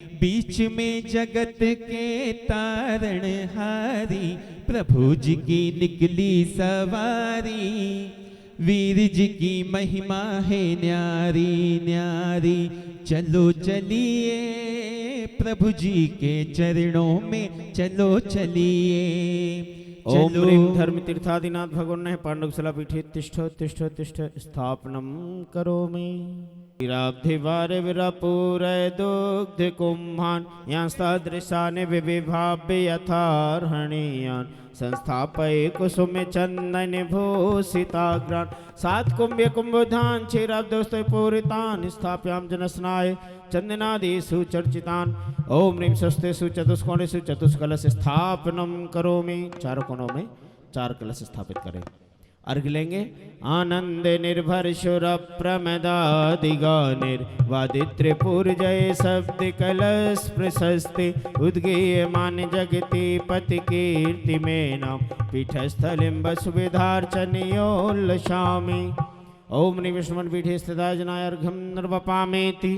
बीच में जगत के तारणहारी, प्रभु जी की निकली सवारी। वीर जी की महिमा है न्यारी न्यारी, चलो चलिए प्रभु जी के चरणों में चलो चलिए। ओम ह्रीं धर्म तीर्थादिनाथ भगवान पांडुशला पीठे तिष्ठ तिष्ठ तिष्ठ स्थापनम करोमि। वीराब्धिवारे वीरपूरय दुग्ध कुम्भान यांस्तादृशानि विविभाव्य यथार्हणीयान् संस्थापय कुसुम चंदन भूषिताग्रान् सात कुंभ्य कुंभधान क्षीराब्दोस्तय पूरितान् स्थाप्याम जनस्नाय चंदनादि सुचर्चितान्। ओम ह्रीं स्वस्तिषु चतुष्कोणेषु चतुष्कलश स्थापनम करोमि। चारों कोनों में 4 कलश स्थापित करें। अर्घ लेंगे। आनंद निर्भर शुर प्रमदादिगानिर वादित्रिपुर जय शब्द कलश प्रशस्ति उद्गीयमान जगति पति कीर्ति में नाम पीठस्थलिं वसुविधार्चनयोल्लसामि। ओम निविष्मन पीठे स्थिता जनाय अर्घ्यं निर्वपामेति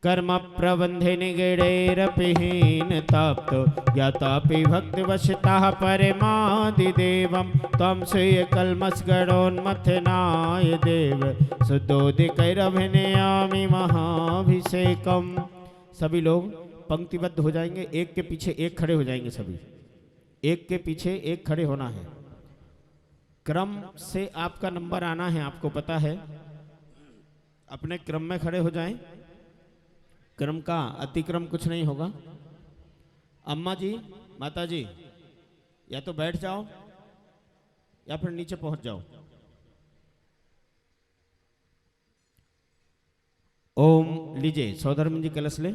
कर्म प्रबंधे निगड़ैरपिहीन ताप्तो ज्ञातापि भक्तिवशतः परमादिदेवं त्वं श्रेय कल्मषगणोन्मथनाय देव शुद्धोदिकैरभिनयामि महाभिषेकम। सभी लोग पंक्तिबद्ध हो जाएंगे, एक के पीछे एक खड़े हो जाएंगे। सभी एक के पीछे एक खड़े होना है। क्रम से आपका नंबर आना है, आपको पता है। अपने क्रम में खड़े हो जाएं। क्रम का अतिक्रम कुछ नहीं होगा। अम्मा जी, माता जी, या तो बैठ जाओ या फिर नीचे पहुंच जाओ। ओम लीजिए, सौधर्म जी कलश ले।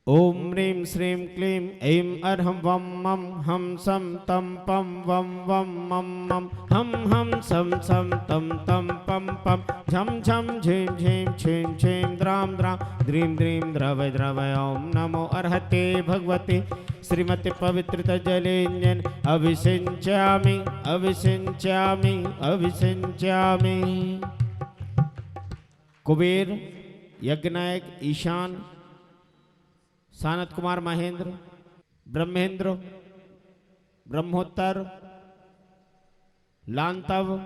ओम ह्रीं श्रीं क्लीं ऐं अर्हं वं मं हम सम तम पम वम वम मम मम हम सम सम तम तम पम पम झम झम झीं झीं छीं छीं द्रां द्रां द्रीं द्रीं द्रवय द्रवय। ओम नमो अर्हते भगवते श्रीमते पवित्रत जलेन्यन अभिषिञ्चामि अभिषिञ्चामि अभिषिञ्चामि। कुबेर, यज्ञनायक, ईशान, सानत कुमार महेंद्र, ब्रह्मेंद्र, ब्रह्मोत्तर, लांतव,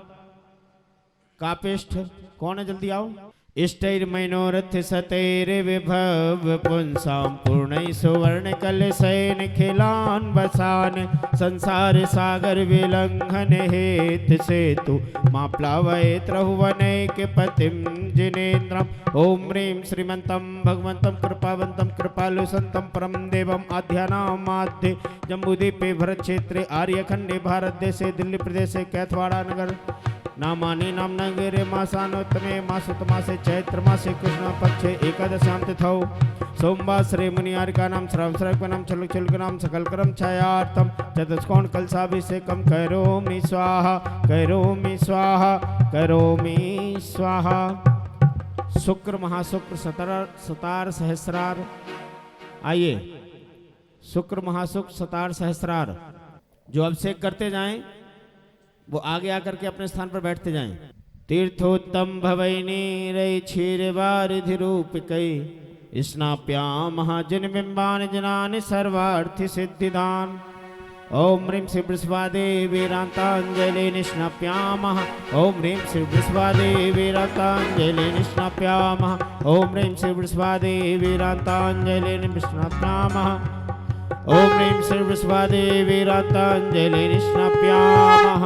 कापिष्ठ, कौन है जल्दी आओ। इष्टैर मनोरथ सतैर विभव पुंसां पूर्णै सुवर्ण कलशैन खिलान बसान संसार सागर विलंघन हेत सेतु मां प्लावयेत् रघुवनैक पतिं जिनेन्द्रम्। ओम ह्रीं श्रीमन्तं भगवन्तं कृपावन्तं कृपालु संतं परम देवम् आध्यानामाध्ये जम्बूद्वीपे भरत क्षेत्रे आर्यखंडे भारत देशे दिल्ली प्रदेशे कैथवाड़ा नगर नामानि नाम नगरे मासानोत्तमे मासोत्तमासे चैत्र मासे कृष्ण पक्षे एकादशां तिथौ सोमवार श्री मुनियारिका नाम श्रवण नाम चलुक चलुक नाम सकल कर्म छायार्थम चतुष्कोण कलशाभिषेकम करोमि स्वाहा करोमि स्वाहा करोमि स्वाहा। शुक्र महाशुक्र सतार सहस्रार। आइए, शुक्र महाशुक्र सतार सहस्रार जो अभिषेक करते जाएं वो आगे आकर के अपने स्थान पर बैठते जाएं। तीर्थोत्तम भवैनीरै क्षीरवारिधि रूपिकै स्नाप्यां महाजन बिंबान जनानि सर्वार्थ सिद्धिदान। ओम ह्रीं श्री वृषभादेवीरान्ताञ्जलि निष्णाप्यामः। ओम ह्रीं श्री वृषभादेवीरान्ताञ्जलि निष्णाप्यामः। ओम ह्रीं श्री वृषभादेवीरान्ताञ्जलि निष्णाप्यामः। ओम ह्रीं श्री वृषभादेवीरान्ताञ्जलि निष्णाप्यामः।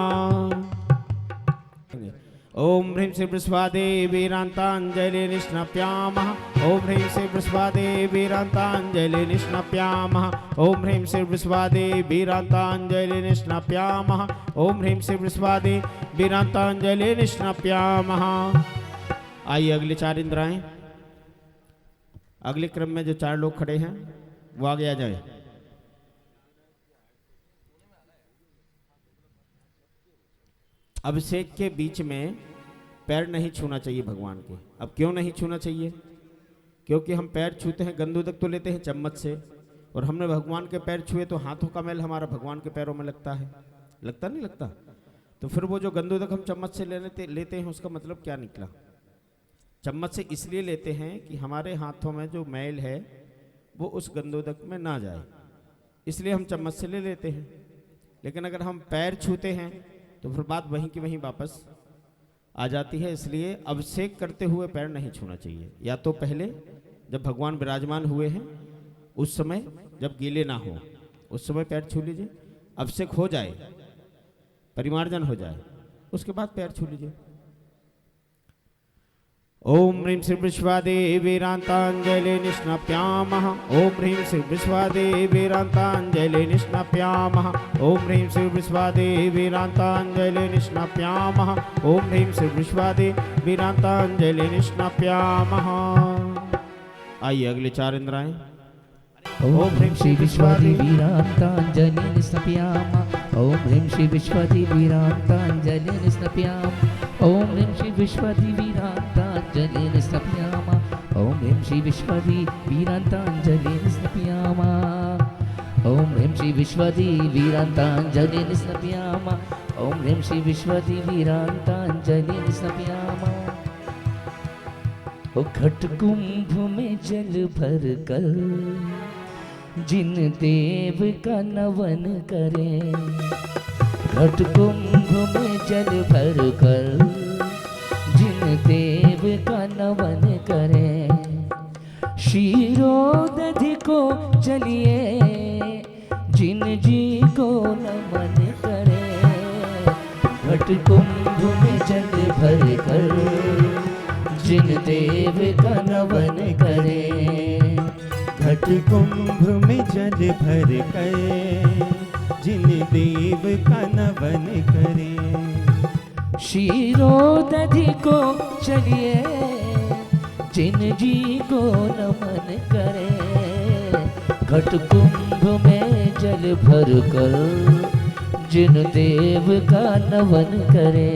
ओम ह्रीं श्री वृषभादेवीरान्ताञ्जलि निष्णाप्यामः। ओम ह्रीं श्री वृषभादेवीरान्ताञ्जलि निष्णाप्यामः। ओम ह्रीं श्री वृषभादेवीरान्ताञ्जलि निष्णाप्यामः। ओम ह्रीं श्री वृषभादेवीरान्ताञ्जलि निष्णाप्यामः। आइए, अगले 4 इंद्राएं। अगले क्रम में जो 4 लोग खड़े हैं वो आगे आ जाए। अभिषेक के बीच में पैर नहीं छूना चाहिए भगवान के। अब क्यों नहीं छूना चाहिए? क्योंकि हम पैर छूते हैं, गंदुदक तो लेते हैं चम्मच से, और हमने भगवान के पैर छुए तो हाथों का मैल हमारा भगवान के पैरों में लगता है। लगता नहीं लगता? तो फिर वो जो गंदुदक हम चम्मच से लेते हैं उसका मतलब क्या निकला? चम्मच से इसलिए लेते हैं कि हमारे हाथों में जो मैल है वो उस गंधोदक में ना जाए, इसलिए हम चम्मच से ले लेते हैं। लेकिन अगर हम पैर छूते हैं तो फिर बात वहीं की वहीं वापस आ जाती है, इसलिए अभिषेक करते हुए पैर नहीं छूना चाहिए। या तो पहले जब भगवान विराजमान हुए हैं उस समय, जब गीले ना हो उस समय पैर छू लीजिए, अभिषेक हो जाए, परिमार्जन हो जाए, उसके बाद पैर छू लीजिए। ओम ह्रीं श्री विश्वादेवीरांतांजलि निष्णाप्यामः। ओम ह्रीं श्री विश्वादेवीरांतांजलि निष्णाप्यामः। ओम ह्रीं श्री विश्वादेवीरांतांजलि निष्णाप्यामः। ओम ह्रीं श्री विश्वादेवीरांतांजलि निष्णाप्यामः। आइए अगले 4 इंद्राएं। ओम ह्रीं श्री विश्वादेवीरांतांजलि निष्णाप्यामः। ओम ह्रीं श्री विश्वादेवीरांतांजलि निष्णाप्यामः। ओम ह्रीं श्री विश्वादेवीरांतांजलि निष्णाप्यामः। ओम ह्रीं श्री विश्वादेवीरांतांजलि निष्णाप्यामः। ओम ह्रीं श्री विश्वादेवीरांतांजलि निष्णाप्यामः। ओम ह्रीं श्री विश्वादेवीरांतांजलि निष्णाप्यामः। ओ घट कुंभ में जल भर कर जिन देव का नवन करें, घट कुंभ में जल भर कर जिन देव का नवन करें, क्षीरोदधि को चलिए जिन जी को नमन करें, घट कुंभ में जल भर कर जिन देव का नवन करें, घट कुंभ में जल भर कर जिन देव का नवन करे, क्षीरोदधि को चलिए जिन जी को नमन करे, घट कुंभ में जल भर कर जिन देव का नवन करे।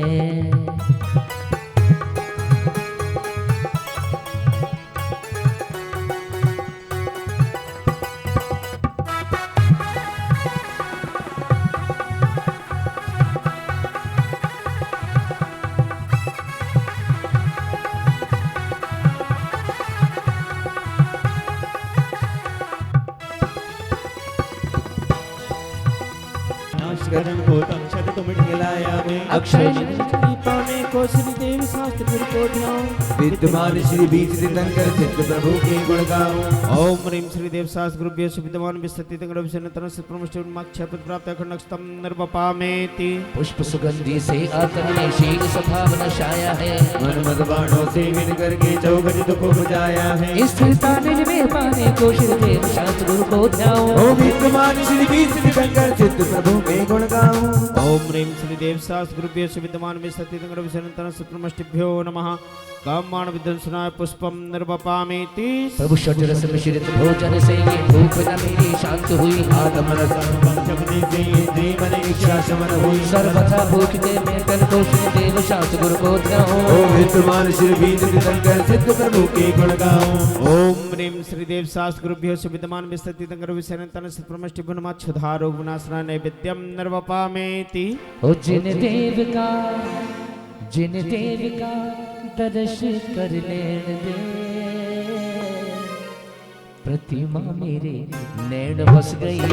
नाशकरण को अक्षर तुम खिलाया में, अक्षय पाने को श्री देव शास्त्र गुरु को ध्यान, विद्यमान श्री बीज तीर्थंकर चित्त प्रभु के गुण गाओ। ओम ह्रीं श्री देव शास्त्र गुरुभ्यो विद्यमान विस्तृति तंगरविषयनतन सत्प्रमुष्टि क्षपत अखंडक्षतम निर्वपामेति। पुष्प सुगंधि से आतन में शील सभावना छाया है, मन मद बाणों से मिल करके चौघट दुख बुझाया है, स्थिरता निज में पाने को श्री देव शास्त्र गुरु को ध्याओ। ओ विद्यमान श्री बीज तीर्थंकर चित्त प्रभु के गुण गाओ। ओम ह्रीं श्री देव शास्त्र गुरुभ्यो विद्यमान विस्तृति तंगरविषयनतन सत्प्रमुष्टिभ्यो नमः। काममाण विध्वंसनाय पुष्पम निर्वपामेति। प्रभु षड्रस मिश्रित भोजन से ये भूख न मेरी शांत हुई, आत्मन सर्वपंचमदि से जीवन इच्छा शमन हुई, सर्वथा भूखते में तन को श्री देव शास्त्र गुरु को ध्याओ। ओ विद्यमान श्री बीज तीर्थंकर चित्त प्रभु के गुण गाओ। ओम ह्रीं श्री देव शास्त्र गुरुभ्यो विद्यमान विस्तृति तंगरविषयनतन सत्प्रमुष्टिभ्यो नमः। क्षुधा रोग विनाशनाय नैवेद्यम निर्वपामेति। ओ जिन देव का दर्श कर लेण दे, प्रतिमा मेरे नैन बस गई, नैन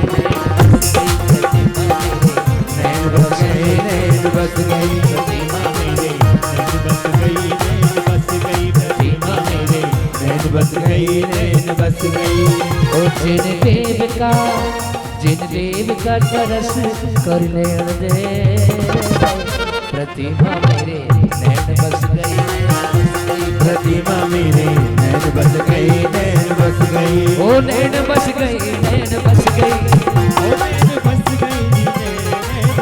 बस गई, नैन बस गई, प्रतिमा मेरे नैन बस गई, नैन बस गई, प्रतिमा मेरे नैन बस गई, नैन बस गई। ओ जिन देव का दर्श कर लेण दे, प्रतिमा मेरे नैन बस गई, प्रतिमा मेरे नैन बस गई, नैन बस गई, ओ नैन बस गई, नैन बस गई, ओ नैन बस गई, नैन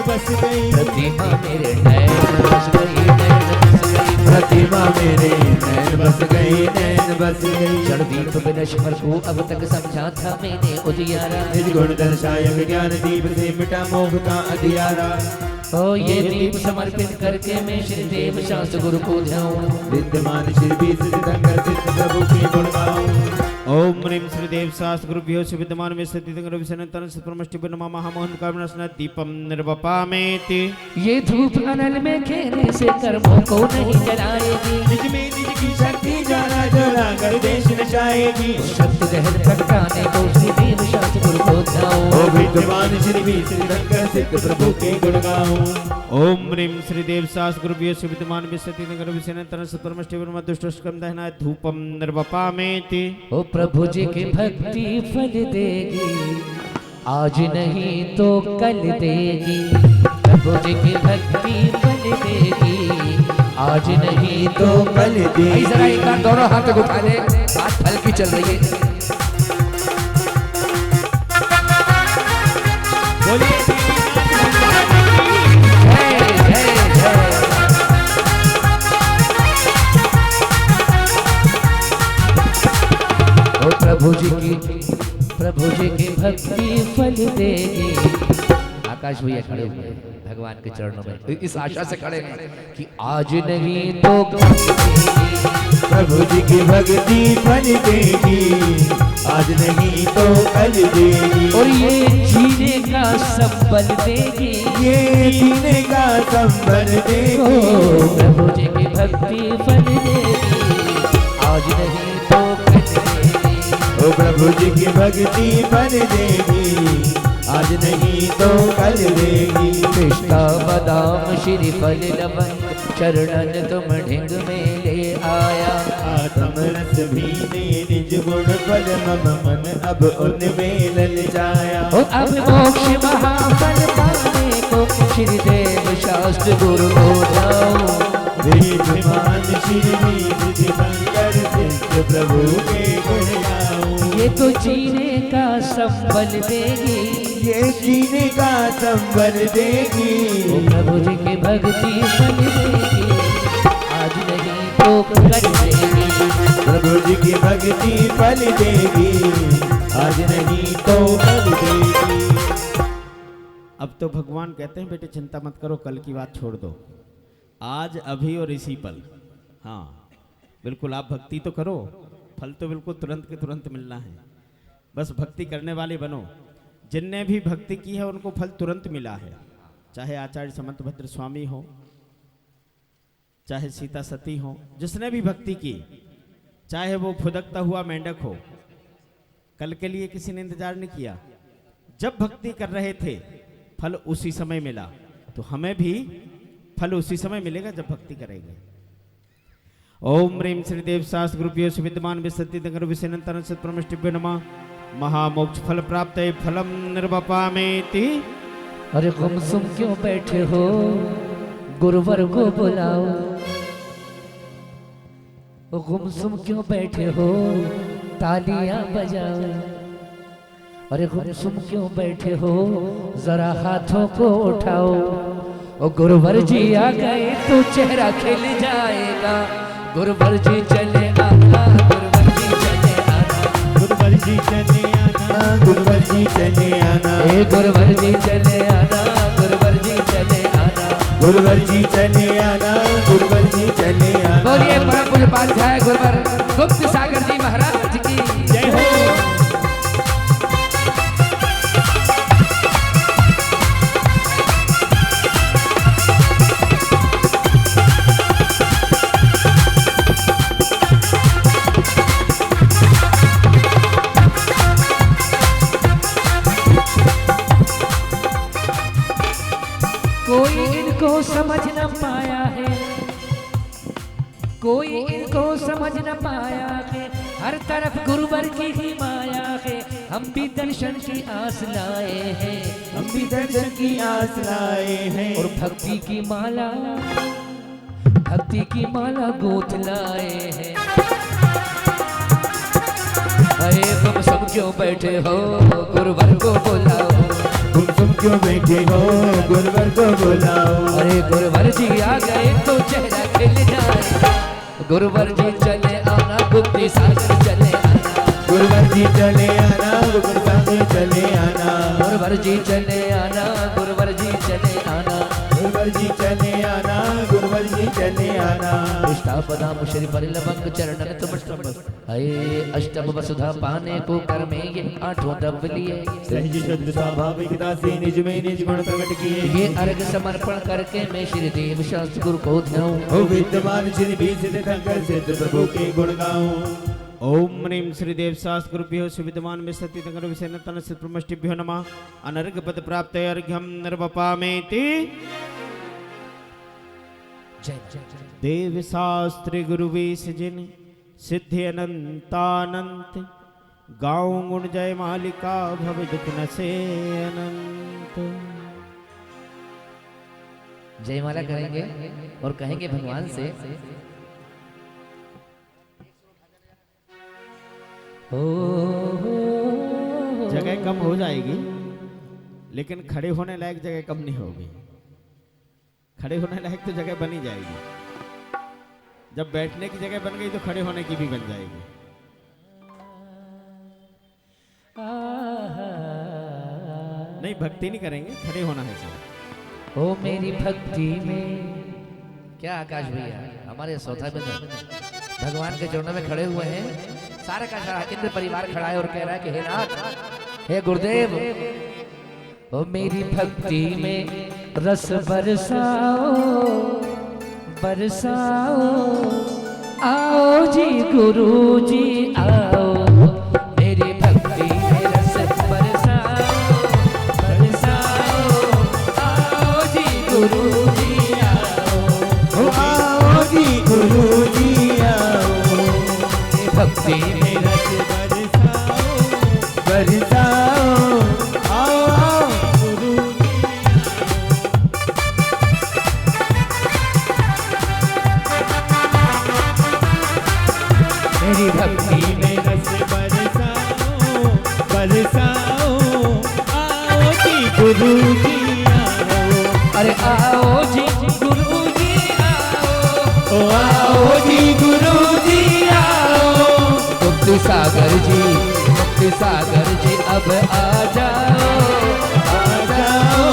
बस गई, प्रतिमा मेरे नैन बस गई, नैन बस गई, प्रतिमा मेरे नैन बस गई, नैन बस गई। रणदीप विनश्वर को अब तक समझा था मैंने उजियारा, निज गुण दर्शाय विज्ञान दीप से मिटा मोह का अंधियारा। ओ ये दीप समर्पित करके मैं श्री देव शास्त्र गुरु को ध्याऊं। विद्यमान श्री बीज तीर्थंकर चित्त प्रभु के गुण गाओ। ओम ह्रीं श्री देव शास्त्र गुरुभ्यो से विद्यमान में स्थिति रविशनतन सतप्रमष्टि नमः महामोहन कामना दीपम निर्वपामेति। ये धूप अनल में खेने से कर्मों को नहीं जलाएगी, निज में निज की शक्ति जाना जला कर देश नचाएगी। शक्ति लहर खटकाने को श्री देव शास्त्र गुरु को ध्याओ। ओ विद्यमान श्री भी श्री रंकर सिद्ध प्रभु के गुण गाऊं। ओम ह्रीं श्री देव शास्त्र गुरुभ्यो से विद्यमान में स्थिति रविशनतन सतप्रमष्टि दुष्टम दहना धूपम निर्वपामेति। ओ प्रभु जी की भक्ति फल देगी, आज नहीं तो कल देगी। प्रभु जी की भक्ति फल देगी, आज नहीं तो कल देगी। जरा एक बार दोनों हाथ उठा ले, बात फल की चल रही है। बोलिए जय जय जय। ओ प्रभु जी की भक्ति फल देगी। आकाश भैया खड़े हुए हैं भगवान के चरणों में, इस आशा से खड़े हैं कि आज नहीं तो कल देगी। प्रभु जी की भक्ति फल देगी, आज नहीं तो कल देगी। और ये जीने का संबल देगी, ये जीने का संबल ओ देगी। प्रभु जी की भक्ति फल देगी, आज नहीं तो कल देगी। ओ प्रभु जी की भक्ति फल देगी, आज नहीं तो कल देगी। पिस्ता बादाम श्रीफल लवंग चरणन तुम ढिंग में ले आया। आत्म रस भीने निज गुण फल मम मन अब उनमें ललचाया। और अब मोक्ष महाफल पाने को श्रीदेव शास्त्र गुरु को जाओ। विद्यमान श्री शंकर सिद्ध प्रभु के गुण गाऊं। ये तो जीने का संबल देगी, ये जीने का संबल देगी। ओ प्रभु जी की भक्ति फल देगी, आज नहीं तो कल देगी। प्रभु जी की भक्ति फल देगी, आज नहीं तो कल देगी। अब तो भगवान कहते हैं बेटे चिंता मत करो, कल की बात छोड़ दो, आज अभी और इसी पल। हाँ बिल्कुल, आप भक्ति तो करो, फल तो बिल्कुल तुरंत के तुरंत मिलना है। बस भक्ति करने वाले बनो। जिनने भी भक्ति की है उनको फल तुरंत मिला है, चाहे आचार्य समंतभद्र स्वामी हो, चाहे सीता सती हो। जिसने भी भक्ति की, चाहे वो फुदकता हुआ मेंढक हो, कल के लिए किसी ने इंतजार नहीं किया। जब भक्ति कर रहे थे फल उसी समय मिला, तो हमें भी फल उसी समय मिलेगा जब भक्ति करेंगे। ओम ह्रीं श्री देव शास्त्र गुरुभ्यो से विद्यमान विसति नगर विषयनंतन सत्प्रमष्टिभ्यो नमः महामोक्ष फल प्राप्त फलम निर्वपामेति। अरे गुमसुम क्यों बैठे हो, गुरुवर को बुलाओ। गुमसुम क्यों बैठे हो, तालियां बजाओ। अरे गुमसुम क्यों बैठे हो, जरा हाथों को उठाओ। ओ गुरुवर जी आ गए तो चेहरा खिल जाएगा। गुरुवर जी चले आना, गुरुवर जी चले आना, गुरुवर जी चले आना, गुरुवर जी चले आना। ए गुरुवर जी चले आना, गुरुवर जी चले आना। गुरुवर जी चले आना, गुरुवर जी चले आना। बोलिए परम पूज्य पाध्याय गुरुवर गुप्त सागर जी महाराज की जय हो। कोई इनको समझ न पाया है, कोई इनको समझ न पाया है। हर तरफ गुरुवर की ही माया है। हम भी दर्शन की आस लाए हैं, हम भी दर्शन की आस लाए हैं। और भक्ति की माला गूंथ लाए हैं। अरे तुम सब क्यों बैठे हो, गुरुवर को बुलाओ। तुम क्यों बैठे हो, गुरुवर को बुलाओ। अरे गुरुवर जी आ गए तो चेहरा खिल जाए। गुरुवर जी चले आना, गुप्ती सागर चले आना। गुरुवर जी चले आना, गुरुवर सागर चले आना। गुरुवर जी चले आना, गुरुवर जी चले आना। गुरुवर जी चले आना, गुरुवर जी चले आना। इष्टापदाम श्री परिलवंग चरणन तुम हाय अष्टम वसुधा पाने को कर में ये आठों दब लिए। सहज शुद्ध स्वाभाविकता से निज में निज गुण प्रकट किए। ये अर्घ समर्पण करके मैं श्री देव शास्त्र गुरु को ध्याऊं। ओ विद्यमान श्री भी सिद्ध शंकर सिद्ध प्रभु के गुण गाऊं। ओम ह्रीं श्रीदेव शास्त्र गुरुभ्यो सुविद्यमान में सत्य तंगर विषय तन सिद्ध प्रमष्टिभ्यो नमः। अनर्घ पद प्राप्त अर्घ्यम निर्वपामेति। जय जय जय देव शास्त्र गुरु वेश जिन सिद्धि अनंतानंत। गाँव गुण जय मालिका भव दुख नसे अनंत। जयमाला करेंगे और कहेंगे भगवान से ओ जगह कम हो जाएगी लेकिन खड़े होने लायक जगह कम नहीं होगी। खड़े होने लायक तो जगह बनी जाएगी। जब बैठने की जगह बन गई तो खड़े होने की भी बन जाएगी। नहीं भक्ति नहीं करेंगे, खड़े होना है सर। ओ मेरी भक्ति में क्या आकाश भैया हमारे सौथा में भगवान के चरणों में खड़े हुए हैं। सारे का सारा इंद्र परिवार खड़ा है और कह रहा है कि हे नाथ हे गुरुदेव ओ मेरी भक्ति में रस बरसाओ बरसाओ। आओ जी गुरु जी आओ मेरी भक्ति में रस बरसाओ बरसाओ। आओ जी गुरु जी आओ आओ जी गुरु जी आओ। भक्ति में रस बरसाओ बरसाओ। आओ आओ गुरु जी मेरी भक्ति में रस बरसाओ बरसाओ। आओ जी गुरु जी आओ। अरे आओ जी गुरु जी आओ। ओ आओ जी गुरु जी आओ। मुक्ति सागर जी अब आ जाओ आ जाओ।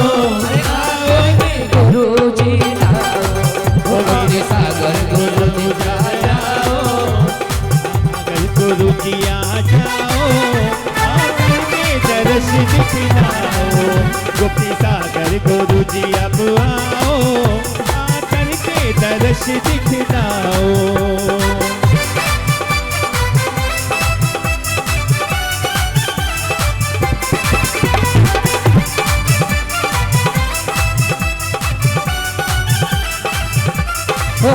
अरे आओ जी गुरु जी आओ। मुक्ति सागर गुरु जी आ जाओ। अगर गुरु जी आ जाओ आके दर्श दिखलाओ। गुप्ती सागर गुरु जी अब आओ आकर के दर्श दिखलाओ। ओ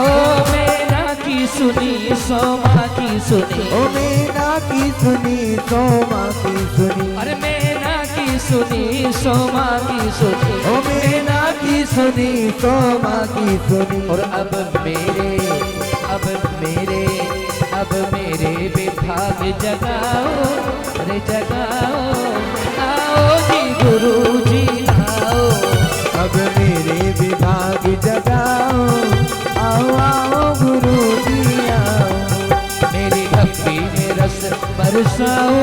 मेरा की सुनी सोमा की सुनी। ओ मीना की सुनी सोमा की सुनी। अरे मेरा की सुनी सोमा की सुनी। ओ मीना की सुनी सोमा की सुनी। और अब मेरे विभाग जगाओ अरे जगाओ। आओ जी गुरु जी आओ। अब मेरे विभाग जगाओ। आओ आओ गुरु जी आओ। मेरी भक्ति में रस बरसाओ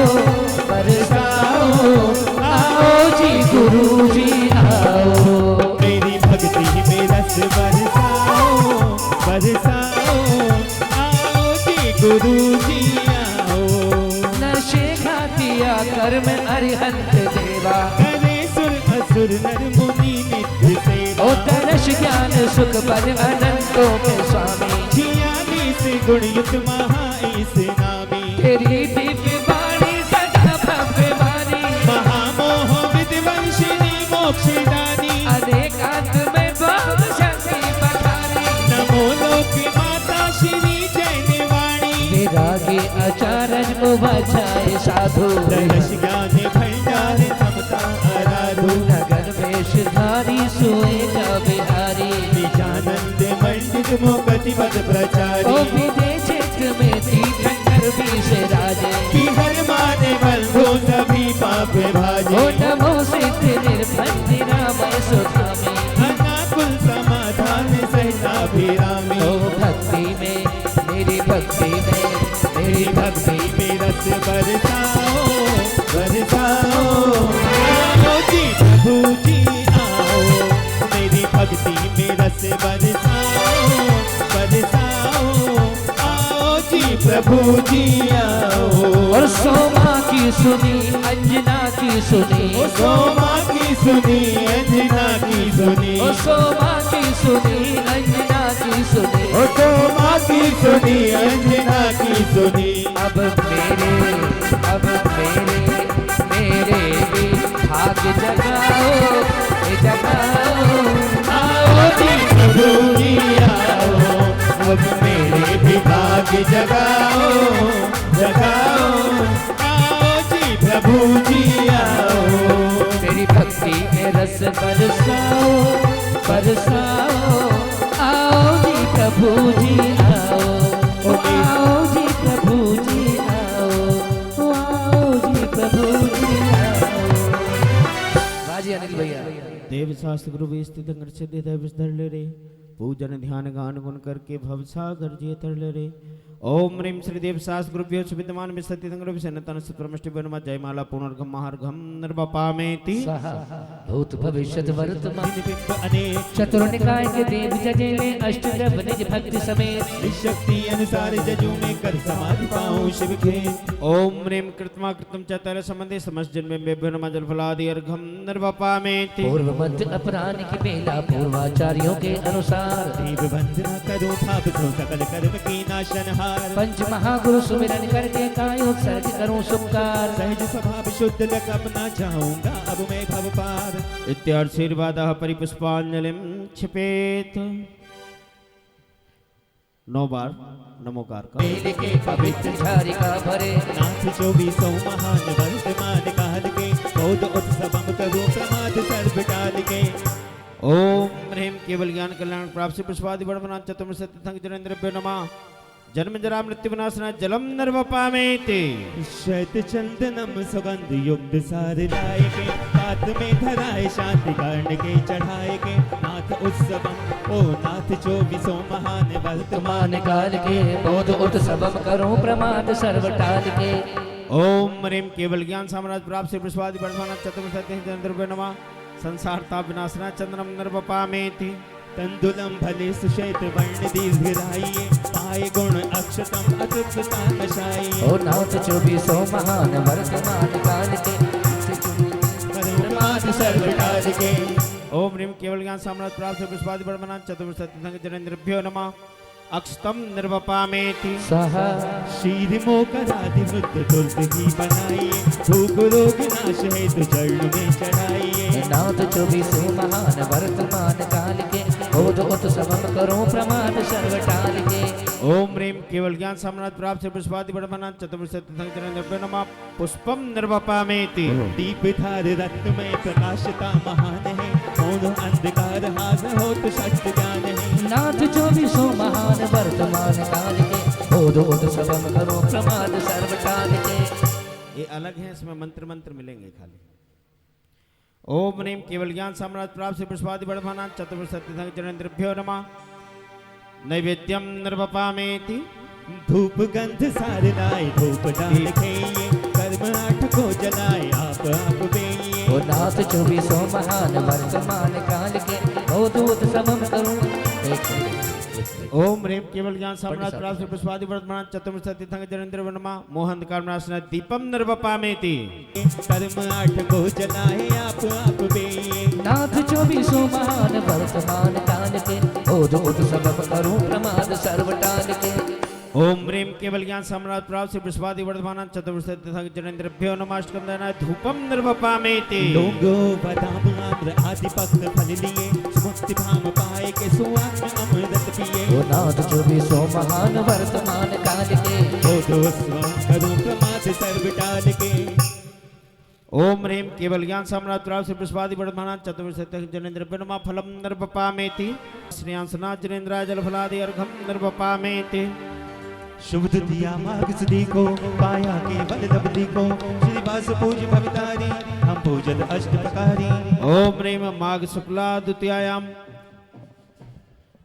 बरसाओ। आओ जी गुरु जी आओ। मेरी भक्ति में रस बरसाओ बरसाओ। आओ जी गुरु जी आओ। नशे घातिया कर में अरिहंत देवा। करे सुर असुर नर मुनि नित्य सेवा। ओ तनश ज्ञान सुख पद अनंतों के स्वामी। 46 गुण युक्त महा ईस नामी। तेरी दिव्य वाणी सदा भव्य वाणी। महामोह विद्वंशिनी मोक्षदानी। अनेकांत में बहुत शक्ति बखानी। नमो लोक माता श्री जैनवाणी। विरागी आचार्य उपाध्याय साधु। रहस्य ज्ञान भंडार समता आराधु। नगर वेशधारी सोए का बिहारी। निजानंद मंडित मोकति पद प्रचारी। ओ विदेश क्षेत्र में तीर्थंकर बीस राजे। कि हर माने बंधु सभी पाप भाजे। ओ नमो सिद्ध निर्भय रामय सुधामी। अनाकुल समाधान सहनाभिरामी। ओ भक्ति में मेरी भक्ति में रस बरसाओ बरसाओ। आओ जी प्रभु जी आओ। मेरी भक्ति में रस बरसाओ प्रभु जी आओ। और सोमा की सुनी अंजना की सुनी, ओ सोमा की सुनी अंजना की सुनी, ओ सोमा की सुनी अंजना की सुनी, ओ सोमा की सुनी अंजना की सुनी। अब मेरे मेरे भी भाग्य जगाओ, जगाओ। आओ जी प्रभु जी आओ, अब मेरे भी भाग्य जगाओ, जगाओ। आओ जी प्रभु जी आओ। तेरी भक्ति में रस बरसाओ, बरसाओ। आओ जी प्रभु जी आओ, आओ जी प्रभु जी आओ, आओ जी प्रभु जी आओ। बाजी अनिल भैया। देव शास्त्र गुरु स्थित सिद्धि दैव धर ले रे, पूजन ध्यान गान गुण करके भव सागर जे तर ले रे। ओम ह्रीं श्री देव शास्त्र गुरुभ्यो विद्यमान विसति संग्रह विषयनतन सुप्रमष्टि बनमा जय माला पुनर्गम महार्घम निर्वपामेति। भूत भविष्यत वर्तमान बिंब अनेक चतुर्निकाय के देव जजेले अष्टग्रह निज भक्ति समेत, शक्ति अनुसार जजू में कर समाधि पाऊं शिव के। ओम ह्रीं कृतमा कृतम च तैल संबंधे समस्त जन्म में बिनमा जल फलादि अर्घम निर्वपामेति। पूर्व मध्य अपराह्न की बेला पूर्वाचार्यों के अनुसार, देव वंदना करो थाप दो सकल कर्म की नाशनहार। पंच महागुरु सुमिरन करके कायोत्सर्ग करूं शुभकार। सहज स्वभाव शुद्ध लग अपना चाहूंगा अब मैं भव पार। इत्याशीर्वादः परिपुष्पांजलिं क्षिपेत। 9 बार नमोकार का। मेले के पवित्र झारिका भरे, नाथ 24 महान वर्तमान काल के, बोध उत्सवम करो प्रमाद सर्व टाल के। ओम ह्रीं केवल ज्ञान कल्याण प्राप्ति पुष्पादि बड़मना चतुर्थ सत्यंग जनेन्द्रभ्यो नमः। जन्म जरा मृत्यु विनाशना जलम निर्वपामेति। श्वेत चंदनम सुगंध युक्त सार लाए के, हाथ में धराए शांति कर्ण के चढ़ाए के। नाथ उत्सवम ओ नाथ 24 महान वर्तमान वर्तमान काल के, बोध उत्सवम करूं प्रमाद सर्व टाल के। ओम ह्रीं केवल ज्ञान साम्राज्य प्राप्त से पुष्पादि बड़मना चतुर्थ सत्यंग जनेन्द्रभ्यो नमः। संसार ताप विनाशना चंद्रम निर्वपामेति। तंदुलम भले सुश्वेत वर्ण दीर्घाइये, पाए गुण अक्षतम अतुत्ता नशाइये। ओ नाथ 24 महान वर्तमान काल के, प्रमाद सर्व टाल के। ओम ह्रीं केवल ज्ञान साम्राज्य प्राप्त से पुष्पादि बड़मना चतुर्थ सत्यंग जनेन्द्रभ्यो नमः। अक्षतम निर्वपामेति। सहा शीर मोकरादि वृद्ध तुल्य ही बनाइए, भूख रोग नाश हेतु चरण में चढ़ाइए। नाथ 24 महान वर्तमान काल के, बोध उत्सवम करो प्रमाद सर्व टाल के। ओम ह्रीं केवल ज्ञान साम्राज्य प्राप्त से पुष्पादि बड़मना चतुर्थ सत्यंग जनेन्द्रभ्यो नमः। पुष्पम निर्वपामेति। दीप धार रत्न में प्रकाशता महान है, मौन अंधकार हास हो तो सत्य ज्ञान है। नाथ 24 महान वर्तमान काल के, बोध उत्सवम करो प्रमाद सर्व टाल के। ये अलग है, इसमें मंत्र मंत्र मिलेंगे खाली। ओम ह्रीं केवल ज्ञान साम्राज्य प्राप्त से पुष्पादि बड़मना चतुर्थ सत्यंग जनेन्द्रभ्यो नमः। नैवेद्यम निर्वपामेति। धूप गंध सार लाए धूप डाल खेइए, कर्म 8 को जलाए आप बेइए। ओ नाथ 24 महान वर्तमान काल के, बोध उत्सवम करूं। ओम ह्रीं केवल ज्ञान साम्राज्य प्राप्त से पुष्पादि बड़मना चतुर्थ सत्यंग जनेन्द्रभ्यो नमः। मोहन कर्मनाशना दीपम निर्वपामेति। कर्म 8 को जलाए आप बेइए। नाथ 24 महान वर्तमान काल के, बोध उत्सवम करूं प्रमाद सर्व टाल के। ओम ह्रीं केवल ज्ञान साम्राज्य प्राप्त से पुष्पादि बड़मना चतुर्थ सत्यंग जनेन्द्रभ्यो नमः। अष्टकंदना धूपम निर्वपामेति। लोगो बादाम आम्र आदि पक्त फल लिए, मुक्ति भाम पाए के सुआत्म अमृत पिए। ओ नाथ 24 महान वर्तमान काल के, बोधोत्सवम करो प्रमाद सर्व टाल के। ओम ह्रीं केवल ज्ञान साम्राज्य प्राप्त से पुष्पादि बड़मना चतुर्थ सत्यंग जनेन्द्रभ्यो नमः। फलम निर्वपामेति। श्रेयांसना जनेन्द्राय जल फलादि अर्घम निर्वपामेति। शुभ दिया मार्ग सुधी को, पाया केवल लब्धि को। श्रीवास पूज भवितारी, हम पूजन अष्ट प्रकारी। ओम ह्रीं माघ शुक्ला द्वितीयायाम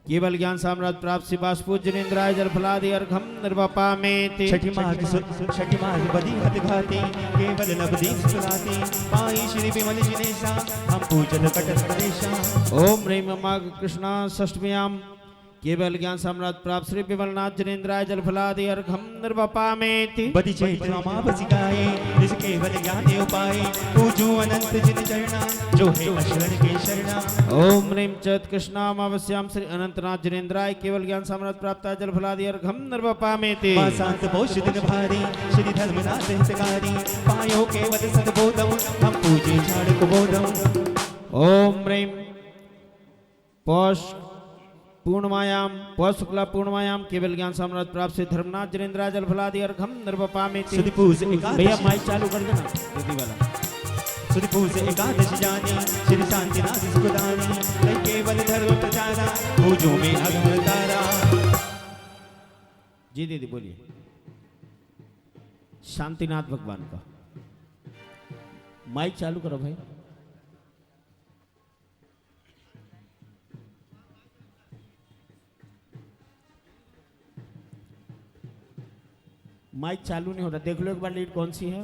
केवल ज्ञान साम्राज्य प्राप्त शिवास पूजनेन्द्राय जल फलादि अर्घम निर्वपामेति। छठी माघ बदी हत घाती, केवल लब्धि सुलाती। पाई श्री विमल जिनेशा, हम पूजन कटक नरेशा। ओम ह्रीं माघ कृष्णा षष्ठम्याम केवल ज्ञान सम्राट प्राप्त श्री विमलनाथ जनेन्द्राय जलफलादि अर्घम निर्वपामेति। बदि चैत रामावसिकाये निज केवल ज्ञान उपाय पूजो अनंत जिन चरणा जो है अशरण के शरणा। ओम ह्रीं चैत कृष्णामावस्याम श्री अनंतनाथ जनेन्द्राय केवल ज्ञान सम्राट प्राप्त जलफलादि अर्घम निर्वपामेति। वासांत पौष दिन भारी श्री धर्मनाथ हितकारी पायो केवल सद्बोधम हम पूजे झाड़ को बोधम। ओम ह्रीं पौष पूर्णमायाम पौष शुक्ला पूर्णमायाम केवल ज्ञान सम्राट प्राप्त से धर्मनाथ जनेन्द्राय जलफलादि अर्घम निर्वपामेति। सुधिपूज एकादशी भैया माइक चालू कर देना दीदी वाला। सुधिपूज एकादशी जानी श्री शांतिनाथ सुखदानी नहीं केवल धर्म प्रचारा पूजो में अगम तारा। जी दीदी बोलिए। शांतिनाथ भगवान का माइक चालू करो भाई। माइक चालू नहीं हो रहा, देख लो एक बार लीड कौन सी है।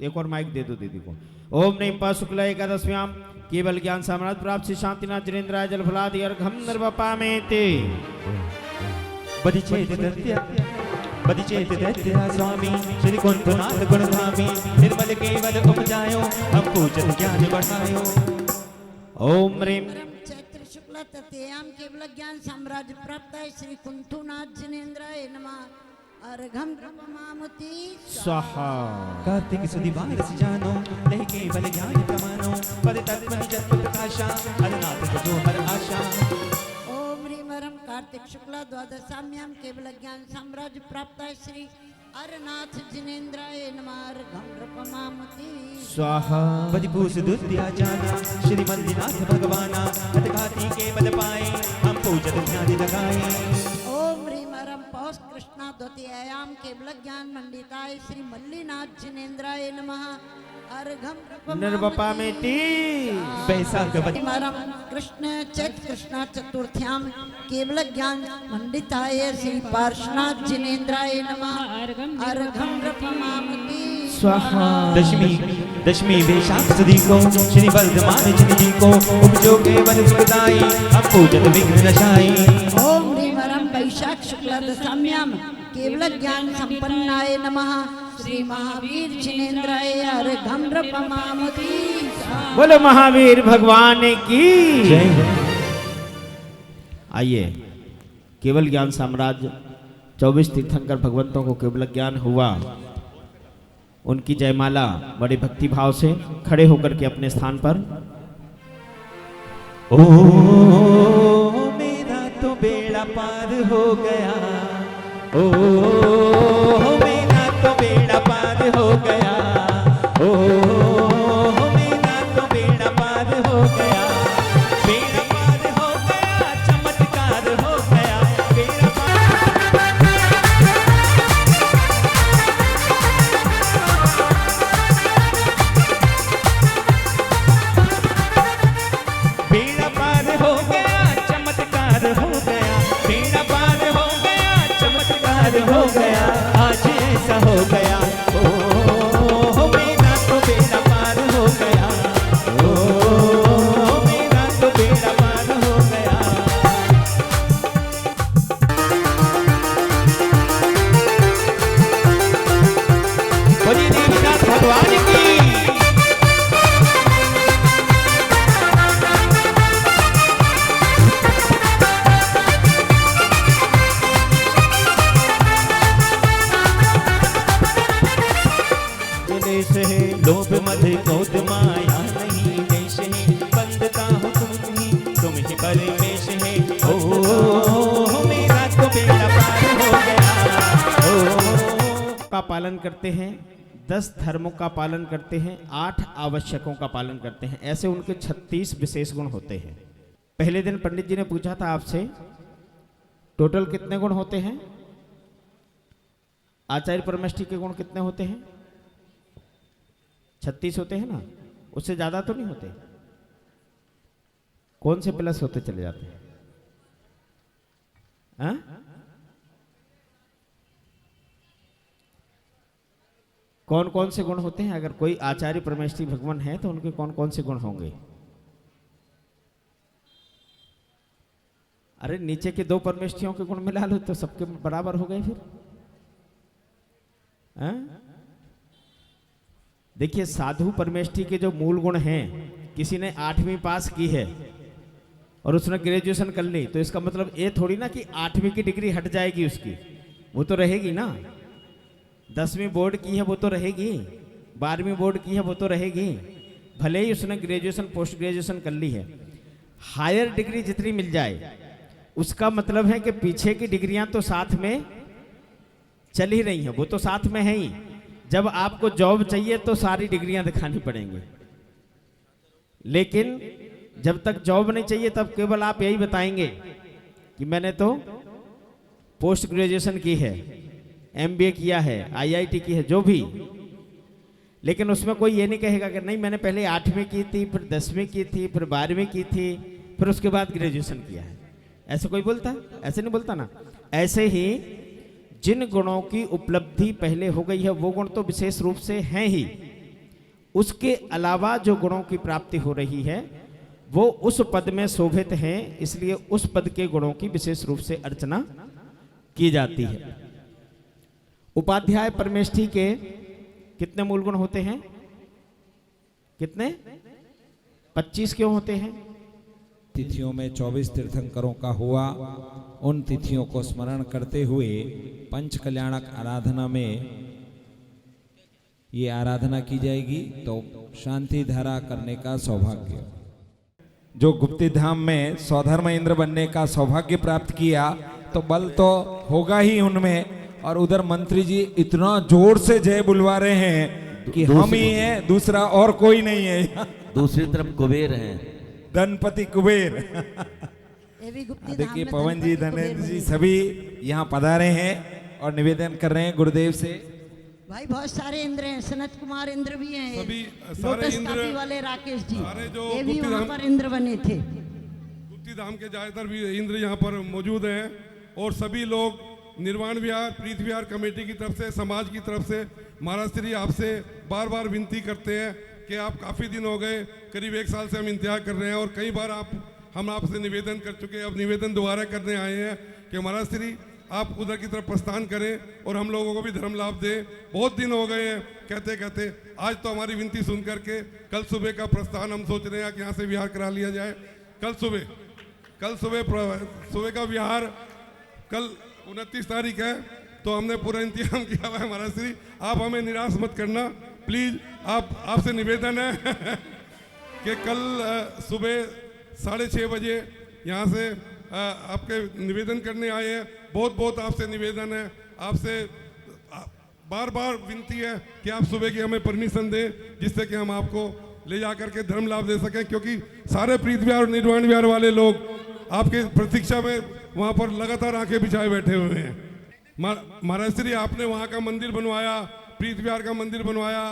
एक और माइक दे दो दीदी को। ओम ह्रीं पौष शुक्ला एकादश्याम केवल ज्ञान सम्राट प्राप्त श्री शांतिनाथ जनेन्द्राय जलफलादि अर्घम निर्वपामेति। बदिचेत दैत्य स्वामी श्री कुंभनाथ गुणधामी निर्मल केवल उपजायो हम पूजन ज्ञान बढ़ायो। ओम ह्रीं चैत्र शुक्ला तृतीयाम केवल ज्ञान साम्राज्य प्राप्त है श्री कुंथुनाथ जनेन्द्राय नमः अर्घम प्रपमामति स्वाहा। कार्तिक सुदी बारस जानो नहीं केवल ज्ञान प्रमानो पद तत्व निज प्रकाशा अननाथ जो हर आशा। ओम ह्रीं वरम कार्तिक शुक्ला द्वादशाम्याम केवल ज्ञान साम्राज्य प्राप्त है श्री अरनाथ जिनेन्द्राय नमः अर्घम प्रपमामति स्वाहा। बदिभूष दुत्या जाना श्री मल्लिनाथ भगवाना अतघाती के बल पाए हम पूजन ध्यान लगाए। ओम ह्रीं वरम पौष कृष्णा द्वितीयायाम केवल ज्ञान मंडिताय श्री मल्लिनाथ जिनेन्द्राय नमः अर्घम निर्वपामेति। बैसाख वरम कृष्ण चैत्र कृष्णा चतुर्थ्याम केवल ज्ञान मंडिताय श्री पार्श्वनाथ जिनेन्द्राय नमः अर्घम प्रपमामति स्वाहा। दशमी वैशाख सुदी को श्री वर्धमान जिन जी को उपजो केवल सुखदाई हम पूजन विघ्न नशाई। ओम ह्रीं वरम वैशाख शुक्ला दशाम्याम केवल ज्ञान संपन्नाय नमः श्री महावीर जिनेन्द्राय अर्घम प्रपमामति। बोलो महावीर भगवान की जय। आइए केवल ज्ञान साम्राज्य 24 तीर्थंकर भगवंतों को केवल ज्ञान हुआ, उनकी जयमाला बड़े भक्ति भाव से खड़े होकर के अपने स्थान पर। ओ मेरा तो बेड़ा पार हो गया, ओ मेरा तो बेड़ा पार हो गया, ओ मेरा तो बेड़ा पार हो गया, बेड़ा पार हो गया, चमत्कार हो गया, बेड़ा पार हो गया, चमत्कार हो गया, बेड़ा पार हो गया, चमत्कार हो गया, आज ऐसा हो गया। ओ मेरा तो बेड़ा पार हो गया, ओ मेरा तो बेड़ा पार हो गया। बोलिए देवनाथ भगवान की। लोभ मद क्रोध माया नहीं देश है, बंदता हो तुम ही परमेश है। ओ मेरा तो बेड़ा पार हो गया। ओ का पालन करते हैं, 10 धर्मों का पालन करते हैं, 8 आवश्यकों का पालन करते हैं। ऐसे उनके 36 विशेष गुण होते हैं। पहले दिन पंडित जी ने पूछा था आपसे टोटल कितने गुण होते हैं? आचार्य परमेष्ठी के गुण कितने होते हैं? 36 होते हैं ना, उससे ज्यादा तो नहीं होते। कौन से प्लस होते चले जाते हैं? हाँ? कौन कौन से गुण होते हैं? अगर कोई आचार्य परमेष्ठी भगवान है तो उनके कौन कौन से गुण होंगे? अरे नीचे के 2 परमेष्ठियों के गुण मिला लो तो सबके बराबर हो गए फिर। हैं? देखिए साधु परमेष्ठी के जो मूल गुण हैं, किसी ने 8वीं पास की है और उसने ग्रेजुएशन कर ली, तो इसका मतलब ये थोड़ी ना कि 8वीं की डिग्री हट जाएगी उसकी, वो तो रहेगी ना। 10वीं बोर्ड की है वो तो रहेगी, 12वीं बोर्ड की है वो तो रहेगी, भले ही उसने ग्रेजुएशन पोस्ट ग्रेजुएशन कर ली है। हायर डिग्री जितनी मिल जाए उसका मतलब है कि पीछे की डिग्रियां तो साथ में चल ही रही हैं, वो तो साथ में है ही। जब आपको जॉब चाहिए तो सारी डिग्रियां दिखानी पड़ेंगी, लेकिन जब तक जॉब नहीं चाहिए तब केवल आप यही बताएंगे कि मैंने तो पोस्ट ग्रेजुएशन की है, MBA किया है, IIT की है, जो भी, लेकिन उसमें कोई ये नहीं कहेगा कि नहीं मैंने पहले 8वीं की थी, फिर 10वीं की थी, फिर 12वीं की थी, फिर उसके बाद ग्रेजुएशन किया है। ऐसे कोई बोलता है? ऐसे नहीं बोलता ना। ऐसे ही जिन गुणों की उपलब्धि पहले हो गई है वो गुण तो विशेष रूप से हैं ही, उसके अलावा जो गुणों की प्राप्ति हो रही है वो उस पद में शोभित हैं, इसलिए उस पद के गुणों की विशेष रूप से अर्चना की जाती है। उपाध्याय परमेष्ठी के कितने मूल गुण होते हैं? कितने? 25 क्यों होते हैं? तिथियों में 24 तीर्थंकरों का हुआ, उन तिथियों को स्मरण करते हुए पंच कल्याणक आराधना में ये आराधना की जाएगी, तो शांति धारा करने का सौभाग्य। जो गुप्ती धाम में स्वधर्म इंद्र बनने का सौभाग्य प्राप्त किया तो बल तो होगा ही उनमें, और उधर मंत्री जी इतना जोर से जय बुलवा रहे हैं कि हम ही हैं, दूसरा और कोई नहीं है। दूसरी तरफ कुबेर हैं, धनपति कुबेर। ये भी गुप्ती धाम देखिए में पवन जी, धनपति कुबेर धनेन्द्र जी बने। सभी यहाँ पधारे हैं और निवेदन कर रहे हैं गुरुदेव से। भाई बहुत सारे इंद्र हैं, सनत कुमार इंद्र भी हैं, सभी सारे लोटस इंद्र, कापी वाले राकेश जी, सारे जो ये भी गुप्ती वहाँ धाम- पर इंद्र बने थे। गुप्ती धाम के ज्यादातर भी इंद्र यहाँ पर मौजूद हैं, और सभी लोग निर्वाण विहार प्रीत विहार कमेटी की तरफ से, समाज की तरफ से महाराज श्री आपसे बार बार विनती करते हैं कि आप काफ़ी दिन हो गए, करीब 1 साल से हम इंतजार कर रहे हैं, और कई बार हम आपसे निवेदन कर चुके हैं, अब निवेदन दोबारा करने आए हैं कि महाराज श्री आप उधर की तरफ प्रस्थान करें और हम लोगों को भी धर्म लाभ दें। बहुत दिन हो गए हैं कहते कहते, आज तो हमारी विनती सुन करके कल सुबह का प्रस्थान हम सोच रहे हैं कि यहाँ से विहार करा लिया जाए। कल सुबह का विहार कल 29 तारीख है, तो हमने पूरा इंतजाम किया हुआ है। महाराज श्री आप हमें निराश मत करना प्लीज़, आपसे निवेदन है कि कल सुबह 6:30 बजे यहाँ से आपके निवेदन करने आए हैं। बहुत बहुत आपसे निवेदन है, आपसे बार बार विनती है कि आप सुबह की हमें परमिशन दें, जिससे कि हम आपको ले जा करके धर्म लाभ दे सकें, क्योंकि सारे प्रीत विहार और निर्वाण विहार वाले लोग आपके प्रतीक्षा में वहाँ पर लगातार आंखें बिछाए बैठे हुए हैं। महाराज श्री आपने वहाँ का मंदिर बनवाया, प्रीत विहार का मंदिर बनवाया,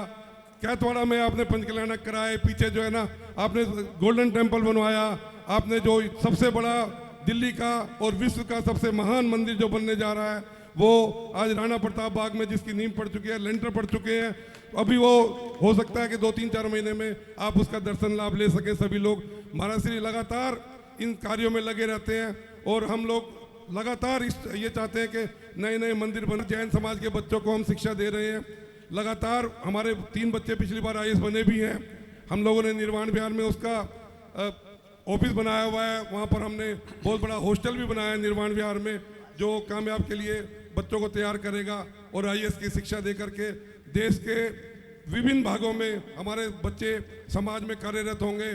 कैथवाड़ा में आपने पंचकल्याणक कराए, पीछे जो है ना आपने गोल्डन टेम्पल बनवाया, आपने जो सबसे बड़ा दिल्ली का और विश्व का सबसे महान मंदिर जो बनने जा रहा है वो आज राणा प्रताप बाग में जिसकी नींव पड़ चुकी है, लेंटर पड़ चुके हैं, अभी वो हो सकता है कि 2-3-4 महीने में आप उसका दर्शन लाभ ले सकें सभी लोग। महाराज श्री लगातार इन कार्यों में लगे रहते हैं और हम लोग लगातार ये चाहते हैं कि नए नए मंदिर बने। जैन समाज के बच्चों को हम शिक्षा दे रहे हैं लगातार, हमारे 3 बच्चे पिछली बार IAS बने भी हैं। हम लोगों ने निर्वाण विहार में उसका ऑफिस बनाया हुआ है, वहाँ पर हमने बहुत बड़ा हॉस्टल भी बनाया है निर्वाण विहार में, जो कामयाब के लिए बच्चों को तैयार करेगा और IAS की शिक्षा दे करके देश के विभिन्न भागों में हमारे बच्चे समाज में कार्यरत होंगे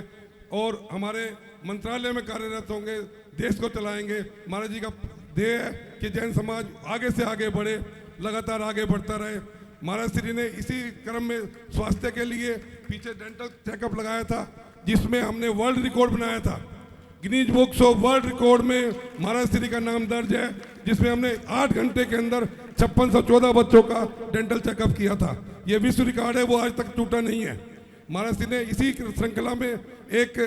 और हमारे मंत्रालय में कार्यरत होंगे, देश को चलाएंगे। महाराज जी का ध्येय है कि जैन समाज आगे से आगे बढ़े, लगातार आगे बढ़ता रहे। महाराज श्री ने इसी क्रम में स्वास्थ्य के लिए पीछे डेंटल चेकअप लगाया था, जिसमें हमने वर्ल्ड रिकॉर्ड बनाया था। Guinness books of world record में महाराज श्री का नाम दर्ज है, जिसमें हमने 8 घंटे के अंदर 5614 बच्चों का डेंटल चेकअप किया था। ये विश्व रिकॉर्ड है, वो आज तक टूटा नहीं है। महाराज श्री ने इसी श्रृंखला में एक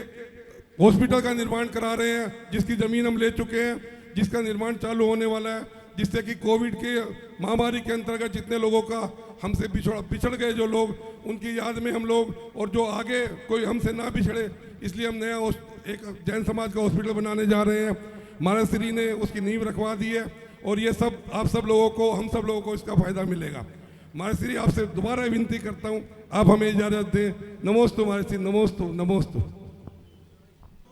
हॉस्पिटल का निर्माण करा रहे हैं, जिसकी ज़मीन हम ले चुके हैं, जिसका निर्माण चालू होने वाला है, जिससे कि कोविड के महामारी के अंतर्गत जितने लोगों का हमसे बिछड़ गए जो लोग, उनकी याद में हम लोग और जो आगे कोई हमसे ना बिछड़े, इसलिए हम नया एक जैन समाज का हॉस्पिटल बनाने जा रहे हैं। महाराज श्री ने उसकी नींव रखवा दी है और ये सब आप सब लोगों को, हम सब लोगों को इसका फायदा मिलेगा। महाराज श्री आपसे दोबारा विनती करता हूँ, आप हमें इजाजत दें। नमोस्तु महाराज श्री, नमोस्तु नमोस्तु।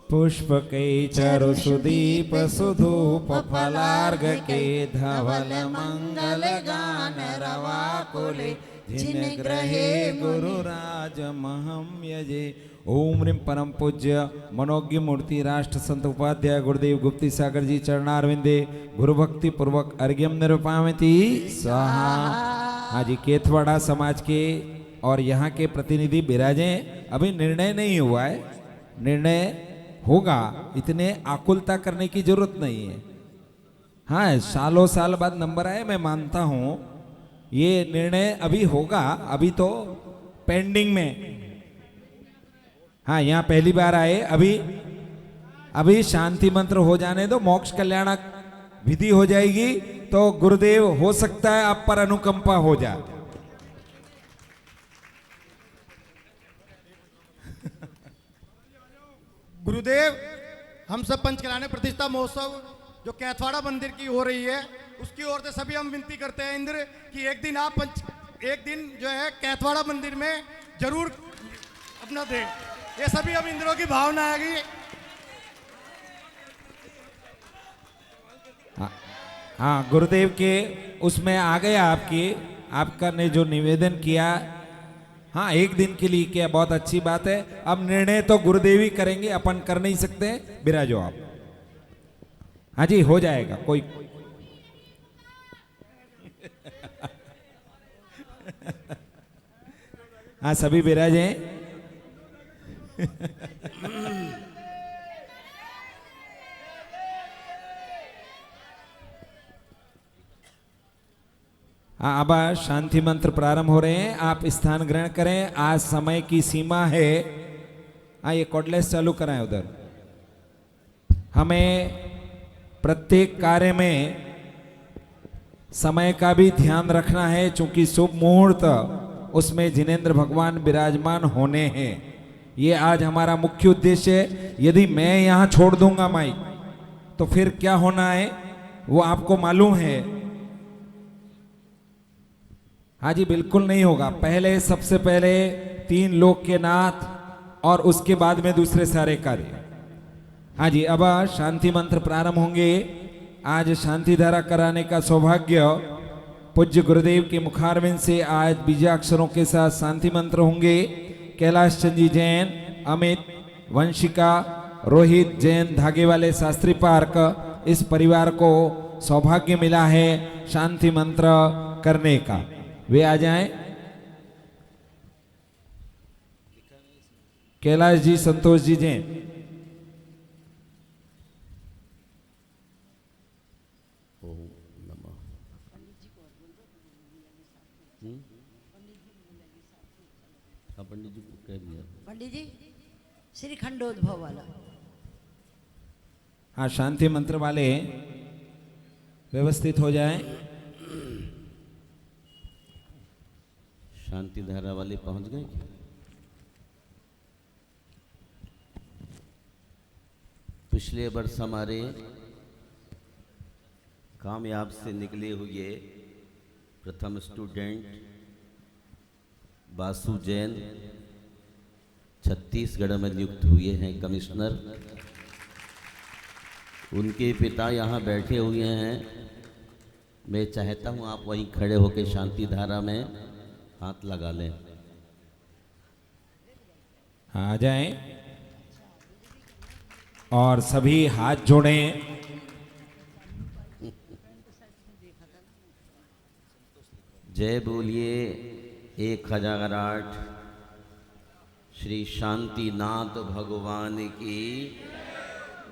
पुष्प के चारु सुदीप सुधूप फलार्घ के धवल मंगल गान रवा कुले जिन ग्रहे गुरुराज महम यजे। ओम ह्रीं परम पूज्य मनोज्ञ मूर्ति राष्ट्र संत उपाध्याय गुरुदेव गुप्ती सागर जी चरणारविंदे गुरु भक्ति पूर्वक अर्घ्यम निरूपामिति स्वाहा। हाँ जी, केथवाड़ा समाज के और यहाँ के प्रतिनिधि विराजे। अभी निर्णय नहीं हुआ है, निर्णय होगा, इतने आकुलता करने की जरूरत नहीं है। हाँ, सालों साल बाद नंबर आए, मैं मानता हूँ ये निर्णय अभी होगा, अभी तो पेंडिंग में। हाँ, यहाँ पहली बार आए, अभी शांति मंत्र हो जाने दो, मोक्ष कल्याणक विधि हो जाएगी तो गुरुदेव हो सकता है आप पर अनुकंपा हो जाए। गुरुदेव, हम सब पंचकल्याणी प्रतिष्ठा महोत्सव जो कैथवाड़ा मंदिर की हो रही है, उसकी ओर से सभी हम विनती करते हैं इंद्र कि एक दिन जो है कैथवाड़ा मंदिर में जरूर अपना दें। ये सभी हम इंद्रों की भावना है कि हाँ, गुरुदेव के उसमें आ गया आपका ने जो निवेदन किया। हाँ, एक दिन के लिए किया, बहुत अच्छी बात है। अब निर्णय तो गुरुदेव ही करेंगे, अपन कर नहीं सकते। विराजो आप। हाँ जी, हो जाएगा। कोई हाँ, सभी विराजे। हाँ, अब शांति मंत्र प्रारंभ हो रहे हैं। आप स्थान ग्रहण करें। आज समय की सीमा है। हाँ, ये कॉर्डलेस चालू कराएं उधर। हमें प्रत्येक कार्य में समय का भी ध्यान रखना है, चूंकि शुभ मुहूर्त उसमें जिनेंद्र भगवान विराजमान होने हैं। ये आज हमारा मुख्य उद्देश्य है। यदि मैं यहाँ छोड़ दूंगा माइक तो फिर क्या होना है वो आपको मालूम है। हाँ जी, बिल्कुल नहीं होगा। पहले सबसे पहले 3 लोक के नाथ और उसके बाद में दूसरे सारे कार्य। हाँ जी, अब शांति मंत्र प्रारंभ होंगे। आज शांति धारा कराने का सौभाग्य पूज्य गुरुदेव के मुखारविंद से आज बीजाक्षरों के साथ शांति मंत्र होंगे। कैलाश चंद जी जैन, अमित, वंशिका, रोहित जैन धागे वाले शास्त्री पार्क, इस परिवार को सौभाग्य मिला है शांति मंत्र करने का। वे आ जाएं। कैलाश जी, संतोष जी जैन। पंडित जी को कह दिया। पंडित जी, श्री खंडोद्भव वाला। हाँ, शांति मंत्र वाले व्यवस्थित हो जाएं। शांति धारा वाले पहुंच गए। पिछले वर्ष हमारे कामयाब से निकले हुए प्रथम स्टूडेंट बासु जैन छत्तीसगढ़ में नियुक्त हुए हैं कमिश्नर। उनके पिता यहाँ बैठे हुए हैं। मैं चाहता हूँ आप वहीं खड़े होकर शांति धारा में हाथ लगा लें। आ जाएं और सभी हाथ जोड़ें। जय बोलिए 1008 श्री शांतिनाथ भगवान की।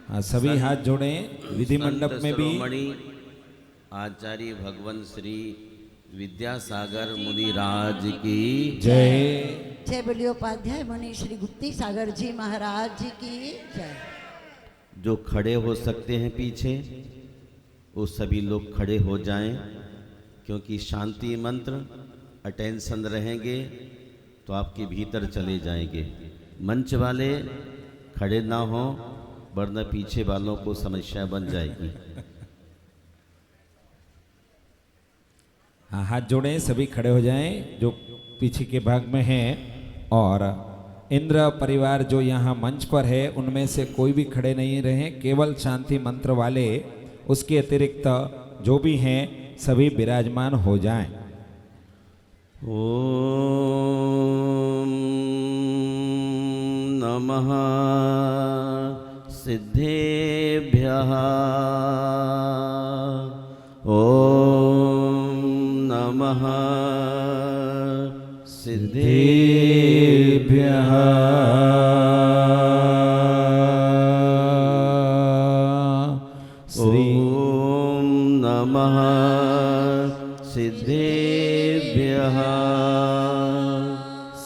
हाँ, सभी हाथ जोड़ें। विधि मंडप में भी आचार्य भगवान श्री विद्यासागर मुनिराज की जय। जय बोलिए उपाध्याय मुनि श्री गुप्ती सागर जी महाराज जी की जय। जो खड़े हो सकते हैं पीछे वो सभी लोग खड़े हो जाएं, क्योंकि शांति मंत्र अटेंशन रहेंगे तो आपके भीतर चले जाएंगे। मंच वाले खड़े ना हो, वरना पीछे वालों को समस्या बन जाएगी। हाँ, हाथ जोड़ें, सभी खड़े हो जाएं जो पीछे के भाग में हैं। और इंद्र परिवार जो यहाँ मंच पर है उनमें से कोई भी खड़े नहीं रहे, केवल शांति मंत्र वाले, उसके अतिरिक्त जो भी हैं सभी विराजमान हो जाएं। ओम नमः सिद्धेभ्यः। ओम नमः सिद्धेभ्यः। ओम नमः सिद्धेभ्यः।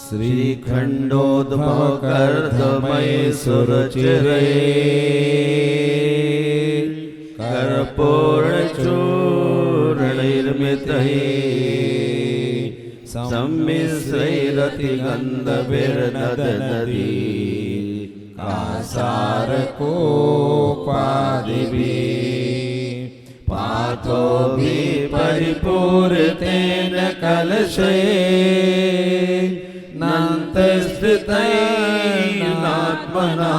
श्रीखंडोद्भव कर्दमय सुरचिरे कर्पूरचूर्णैर्मितैः सम्मिश्रैरतिगन्धभिर्नदनदी कासारकोपादिभिः पाथोभिः परिपूरितेन कलशे नन्तस्थितैनात्मना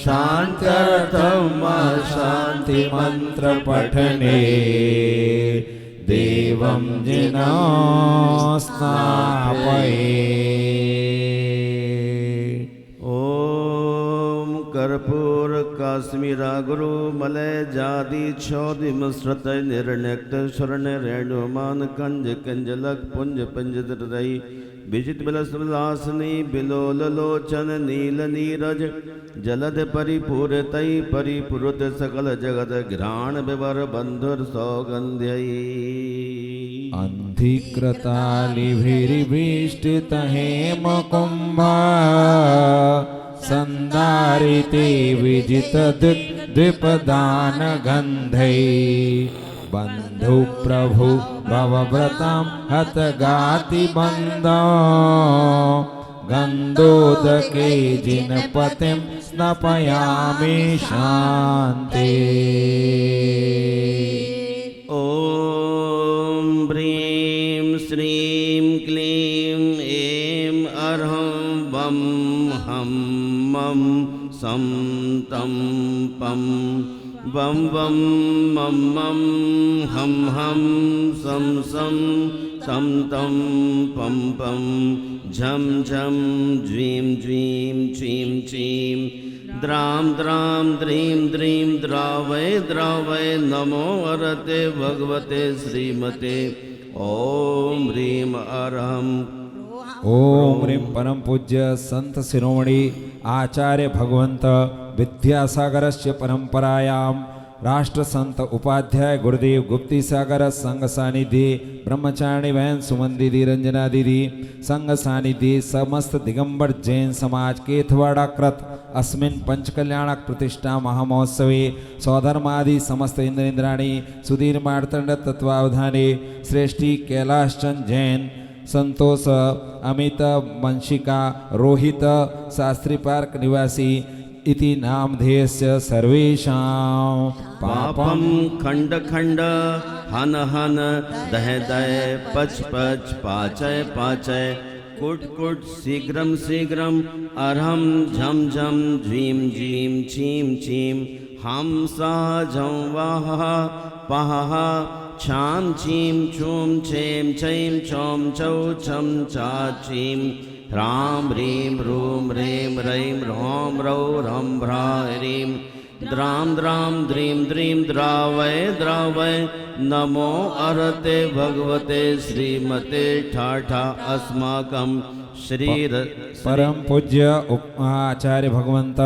शान्त्यर्थं शान्तिमन्त्रपठने देवं जिनास्नापये। ओम कर्पूर काश्मीरा गुरु मलय जाति छौदिमस्रत निर्णक्त शरण रेणुमान कंज कंजलक पुंज पंजदरई विजित बिलसुलासनी बिलोलोचन नील नीरज जलद परिपूरतै परिपूरत सकल जगत घ्राण विवर बंधुर सौगंध्यई अंधिकृतालिभिर्विष्टित हेम कुंभा संदारिते विजित द्विपदान गंधै बंधु प्रभु भवव्रतां हतगाति बंदो गंधोदके जिनपतिं स्नपयामि शान्ते। ओम ब्रीं श्रीं क्लीं ऐं अरहं वं हं मं सं तं पं वं वं मं मं हं हं सं सं तं तं पं पं झं झं ज्वीं ज्वीं चीं चीं द्रां द्रां द्रीं द्रीं द्रावय द्रावय नमो वरते भगवते श्रीमते ओम ह्रीं अरहं। ओम ह्रीं परम पूज्य संत शिरोमणि आचार्य भगवंत विद्यासागरस्य परंपरायां राष्ट्र संत उपाध्याय गुरुदेव गुप्ती सागर संघ सानिधि ब्रह्मचारिणी बहन सुमन दीदी रंजना दीदी संघ सानिधि समस्त दिगंबर जैन समाज केथवाड़ा कृत अस्मिन् पंचकल्याणक प्रतिष्ठा महामहोत्सवे सौधर्मादि समस्त इंद्र इंद्राणी सुधीर मार्तंड तत्वावधाने श्रेष्ठी कैलाश चंद जैन संतोष अमित वंशिका रोहित शास्त्री पार्क निवासी इति नामधेयस्य सर्वेषां पापं खंड खंड हन हन दह दह पच पच पाचय पाचय कुट कुट शीघ्रम शीघ्रम अरहम झम झम झीम झीम छीम छीम हम सा झं वाह पह छाम छीम छूम छेम छैम छौम छौ छम चा छीम ह्रां ह्रीं ह्रूं ह्रीं ह्रैं ह्रौं ह्रौ ह्रं ह्रा ह्रीं द्रां द्रां द्रीं द्रीं द्रावय द्रावय नमो अरते भगवते श्रीमते ठाठा अस्माकं श्रीर परम पूज्य आचार्य भगवंत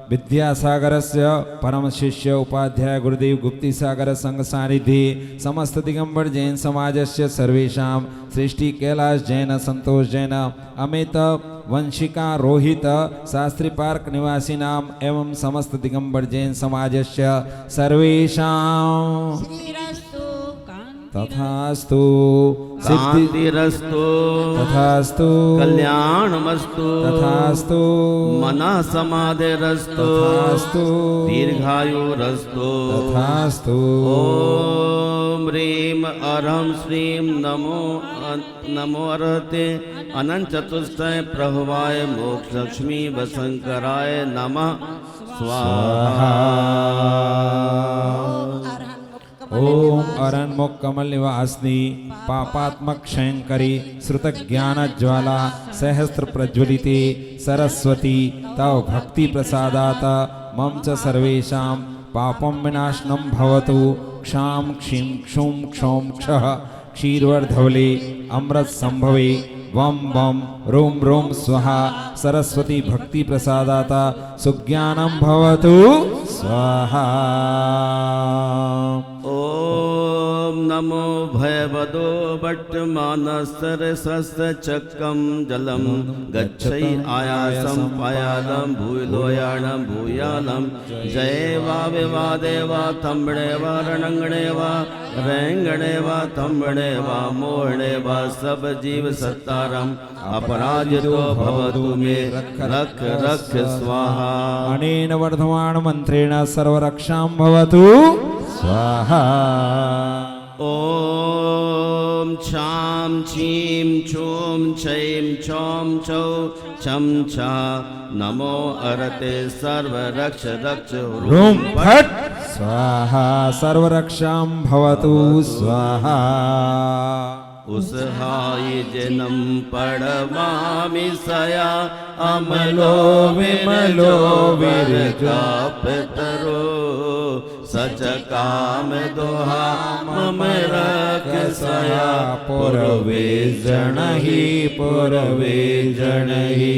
विद्यासागरस्य परम शिष्य उपाध्याय गुरुदेव गुप्ती सागर संघ सानिधि समस्त दिगंबर जैन समाजस्य सर्वेषां सृष्टि कैलाश जैन संतोष जैन अमित वंशिका रोहित शास्त्री पार्क निवासिनाम एवं समस्त दिगंबर जैन समाजस्य सर्वेषां श्रीरस्तु तथास्तु सिद्धि शांतिरस्तु तथास्तु कल्याणमस्तु तथास्तु मनः समाधिरस्तु तथास्तु दीर्घायुरस्तु तथास्तु ओम ह्रीं अरहं श्रीं नमो अर्हते अनंत चतुष्टय प्रभवाय मोक्ष लक्ष्मी वशंकराय नमः स्वाहा। ओम अरण्मुख कमल निवासिनी पापात्मक क्षयंकरी श्रुत ज्ञान ज्वाला सहस्त्र प्रज्वलिते सरस्वती तव भक्ति प्रसादात मम च सर्वेषां पापं विनाशनं भवतु। क्षां क्षीं क्षुं क्षौं क्षः क्षीरवर्धवले अमृत संभवे वम वम रोम रोम स्वाहा सरस्वती भक्ति प्रसादाता सुज्ञानं भवतु स्वाहा। ओम नमो भयवदो भट्टमानसरसस्य चक्रं जलं गच्छै आयासं पायालं भूलोयानं भूयालं जय वा विवादे वा तम्बणे वा रणंगणे वा रेंगणे वा तम्बणे वा मोहणे वा सब जीव सत्तारम अपराजितो भवतु मे रक्ष रक्ष स्वाहा। अनेन वर्धमान मंत्रेण सर्वरक्षां भवतु स्वाहा। ओम छां छीं छूं छैं छौं छौ छं छा नमो अरते सर्वरक्ष रक्ष रूम फट स्वाहा सर्वरक्षां भवतु स्वाहा। उसहाय जन्म पड़वामि सया अमलो विमलो विरजापतरो सच काम दोहा मम रख सया पुरवे जनहि पुरवे जनहि।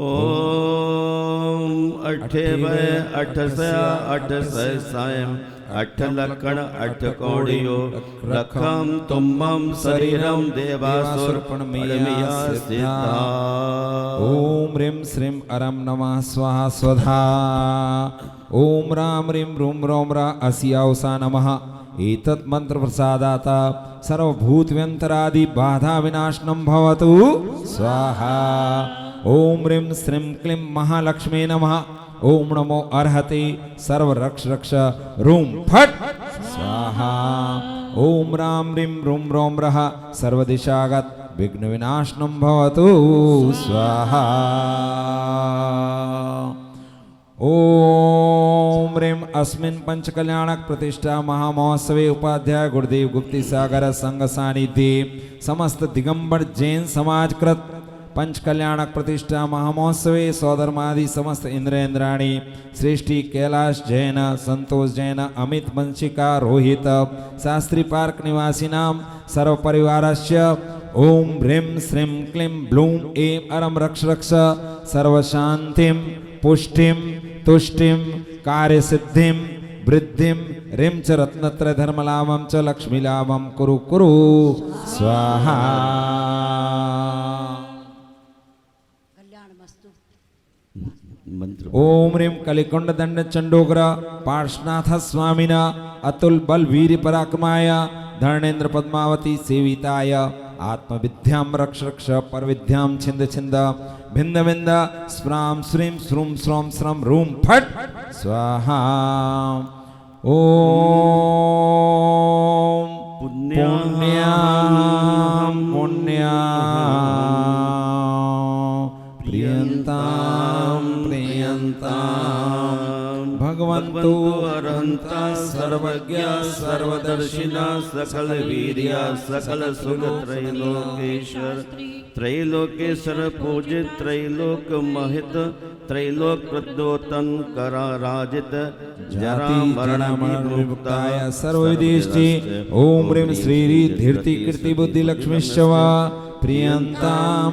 ओम अठे भय अठ सया अठ सायं अठ लखण अठ कौड़ियो रखम तुम्बम शरीरम देवासुरपणमिया सिद्धा। ओम ह्रीं श्रीं अरं नमः स्वाहा स्वधा। ओम राम ह्रीं रूम रोम रा अस्यावसा नमः। एतत् मंत्र प्रसादात सर्वभूतव्यंतरादि बाधा विनाशनं भवतु स्वाहा। ओम ह्रीं श्रीं क्लीं महालक्ष्मी नमः। ओम नमो अर्हते सर्व रक्ष रक्ष रूम फट स्वाहा। ओम राम ह्रीं रूम रोम रः सर्वदिशागत विघ्न विनाशनं भवतु स्वाहा। ओम ह्रीं अस्मिन् पंचकल्याणक प्रतिष्ठा महामहोत्सवे उपाध्याय गुरुदेव गुप्ती सागर संघ सानिध्ये समस्त दिगंबर जैन समाज कृत पंच कल्याणक प्रतिष्ठा महामहोत्सवे सौधर्मादि समस्त इंद्राणी श्रेष्ठी कैलाश जैन संतोष जैन अमित वंशिका रोहित शास्त्री पार्क निवासिनां सर्व परिवारस्य ओम ह्रीं श्रीं क्लीं ब्लूं ऐं अरं रक्ष रक्ष सर्व शांतिं पुष्टिं तुष्टिं कार्य सिद्धिं वृद्धिं ह्रीं च रत्नत्रय धर्मलाभं च लक्ष्मीलाभं कुरु कुरु स्वाहा। ओम ह्रीं कलिकुंड दंड चंडोग्र पार्श्वनाथ स्वामिन अतुल बल वीर पराक्रमाय धर्णेन्द्र पद्मावती सेविताय आत्मविद्यां रक्ष रक्ष परविद्यां छिंद छिंद भिंद भिंद स्प्रां श्रीं श्रूं श्रों श्रम रूं फट स्वाहा। ओम पुण्यां प्रियंतां भगवन्तु अरहंता सर्वज्ञ सर्वदर्शिना सकल वीर्या सकल सुख त्रैलोकेश्वर त्रैलोकेश्वर पूजित त्रैलोक महित त्रैलोक प्रद्योतन कराराजित जरा मरण विमुक्ताय सर्वविदेष्टि ओम ह्रीं श्री धीर्ति कीर्ति बुद्धि लक्ष्मीश्चवा प्रियंतां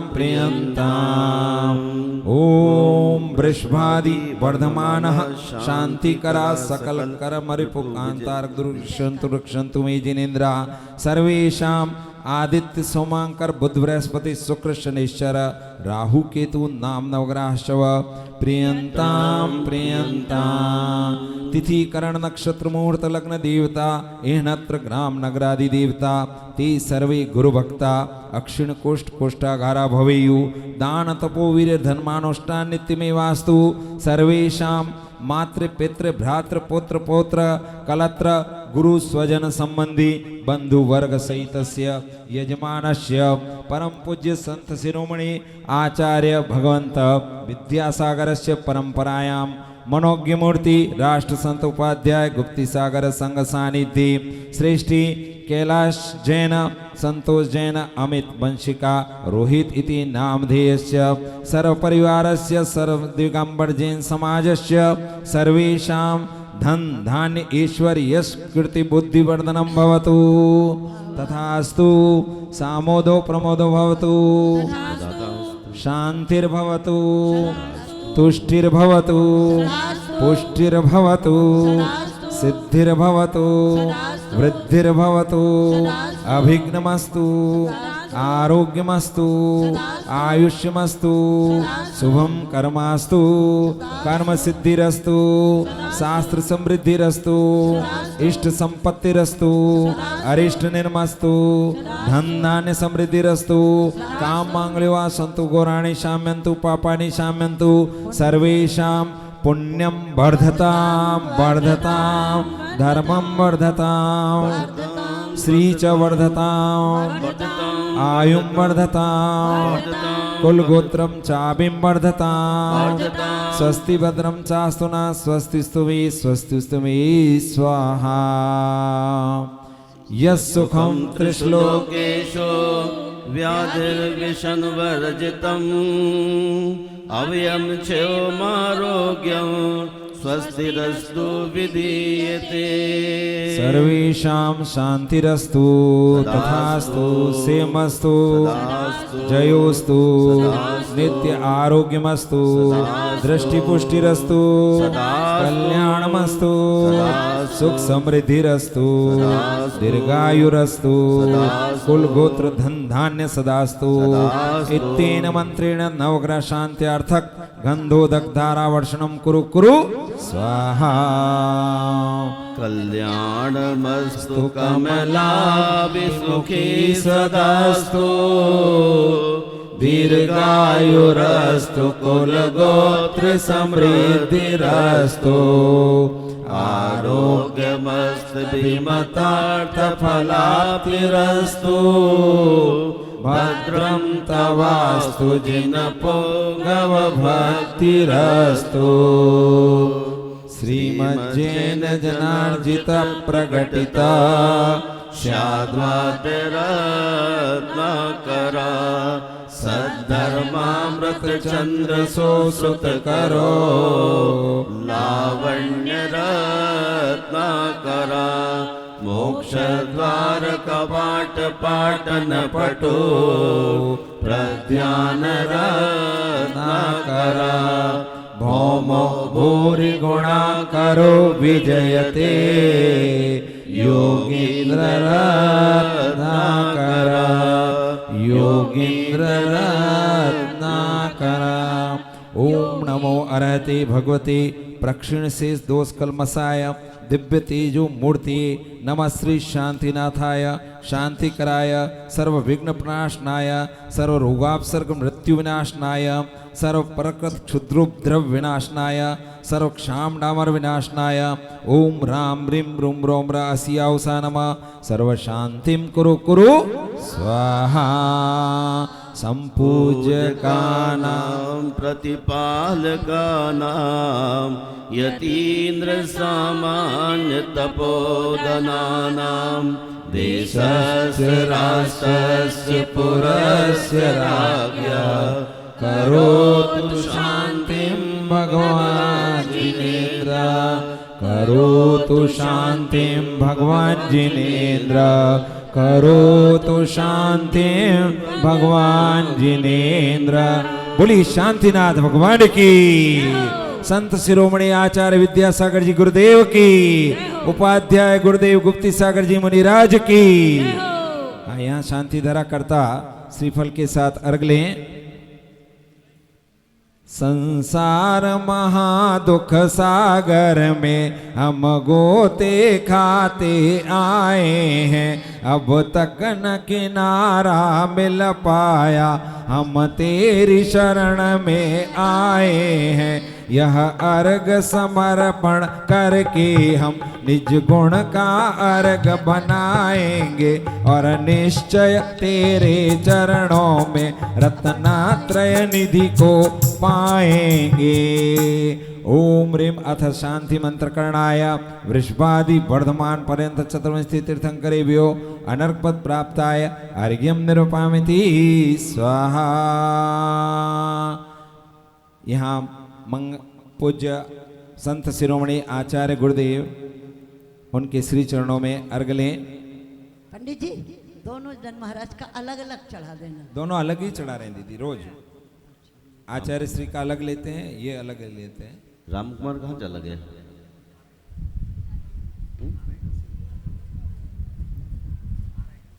ओम वृषभादि वर्धमानः शांतिकरा सकल करमरिपुकांतार दुर्क्षन्तु रक्षन्तु मे जिनेन्द्रा सर्वेषां आदित्य सोमांकर बुध बृहस्पति शुक्र शनिश्चर राहु केतु नाम नवग्रहश्चव प्रियंताम तिथि करण नक्षत्र मुहूर्त लग्न देवता एहनत्र ग्राम नगरादि देवता ते सर्वे गुरु भक्ता अक्षिण कोष्ठ कोष्ठागारा भवेयु दान तपो वीर धर्मानुष्ठान नित्यमे वास्तु सर्वेषां मातृ पितृ भ्रातृ पुत्र पौत्र कलत्र गुरु स्वजन संबंधी बंधु वर्ग सहितस्य यजमानस्य परम पूज्य संत शिरोमणि आचार्य भगवंत विद्यासागरस्य परंपरायां मनोज्ञ मूर्ति राष्ट्र संत उपाध्याय गुप्ती सागर संघ सानिध्य श्रेष्ठी कैलाश जैन संतोष जैन अमित वंशिका रोहित इति नामधेयस्य सर्व परिवारस्य सर्व दिगंबर जैन समाजस्य सर्वेषां धन धान्य ईश्वर यश कीर्ति बुद्धि वर्धनम भवतु तथास्तु सामोदो प्रमोदो भवतु शांतिर्भवतु तुष्टिर्भवतु पुष्टिर्भवतु सिद्धिर्भवतु वृद्धिर्भवतु अभिघ्नमस्तु आरोग्यमस्तु आयुष्यमस्तु शुभम कर्मास्तु कर्म सिद्धिरस्तु शास्त्र समृद्धिरस्तु इष्ट संपत्तिरस्तु अरिष्ट निर्मस्तु धन धान्य समृद्धिरस्तु काम मांगल्यवा सन्तु गौराणि शाम्यन्तु पापानि शाम्यन्तु सर्वेषां पुण्यं वर्धतां वर्धतां धर्मं वर्धतां श्री च वर्धतां आयुं वर्धतां कुलगोत्रं चाभिं वर्धतां स्वस्ति भद्रं चास्तु न स्वस्तिस्तु मे स्वाहा यस्सुखं त्रिश्लोकेशो व्याधिर्विषन्वर्जितम् अव्ययं क्षेमारोग्यं स्वस्तिरस्तु विधीयते सर्वेषां शान्तिरस्तु तथास्तु सेमस्तु जयोस्तु नित्य आरोग्यमस्तु दृष्टिपुष्टिरस्तु कल्याणमस्तु सुख समृद्धिरस्तु दीर्घायुरस्तु कुलगोत्र धन धान्य सदास्तु इत्येन मंत्रेण नवग्रह शान्त्यार्थक गंधोदक धारा वर्षणं कुरु कुरु स्वाहा कल्याणमस्तु कमलाभिमुखी सदास्तु दीर्घायुरस्तु कुलगोत्र समृद्धिरस्तु आरोग्यमस्तु विमतार्थफलाप्तिरस्तु भद्रं तवास्तु जिनपो गवभक्तिरस्तु श्रीमज्जैन जनार्जित प्रकटिता स्याद्वातिरत्नाकरा सद्धर्मामृत चंद्र सोसुत करो लावण्यरत्नाकरा मोक्ष द्वार कपाट पाटन पटो प्रध्यान रत्नाकरा भौमो भूरि गुणा करो विजयते योगींद्र रत्नाकरा योगींद्र रत्नाकरा। ओम नमो अरहते भगवते प्रक्षिण शेष दोष कलमसाय दिव्य तेजो मूर्ति नमः श्री शांतिनाथाय शांतिकराय सर्व विघ्न प्रणाशनाय सर्व रोगापसर्ग मृत्यु विनाशनाय सर्व प्रकृत क्षुद्रोपद्रव विनाशनाय सर्व क्षाम डामर विनाशनाय ओम राम ह्रीं रूम रोम रासियावसा नमः सर्व शांतिम कुरु कुरु स्वाहा। संपूज्यकानां प्रतिपालकानां यतीन्द्र सामान्य तपोधनानां देशस्य राष्ट्रस्य पुरस्य राज्ञा करोतु शान्तिं भगवान् जिनेन्द्र करोतु शान्तिं भगवान् जिनेन्द्र करोतु शान्तिं भगवान् जिनेन्द्र। बोली शांतिनाथ भगवान की, संत शिरोमणि आचार्य विद्यासागर जी गुरुदेव की, उपाध्याय गुरुदेव गुप्ती सागर जी मुनिराज की। यहाँ शांति धरा करता श्रीफल के साथ अर्घ लें। संसार महादुख सागर में हम गोते खाते आए हैं, अब तक न किनारा मिल पाया, हम तेरी शरण में आए हैं। यह अर्घ समर्पण करके हम निज गुण का अर्घ बनाएंगे और निश्चय तेरे चरणों में रत्नात्रय निधि को पाएंगे। ओम ह्रीं अथ शांति मंत्र करणाय वृषभादि वर्धमान पर्यंत चतुर्विंशति तीर्थंकरेभ्यो अनर्कपद प्राप्ताय अर्घ्यं निरूपयामि स्वाहा। यहाँ पूज्य संत शिरोमणि आचार्य गुरुदेव उनके श्री चरणों में अर्घ लें। पंडित जी दोनों जन महाराज का अलग अलग चढ़ा देना। दोनों अलग ही चढ़ा रहे हैं दीदी, रोज आचार्य श्री का अलग लेते हैं, ये अलग लेते हैं। राम कुमार कहाँ चला गया?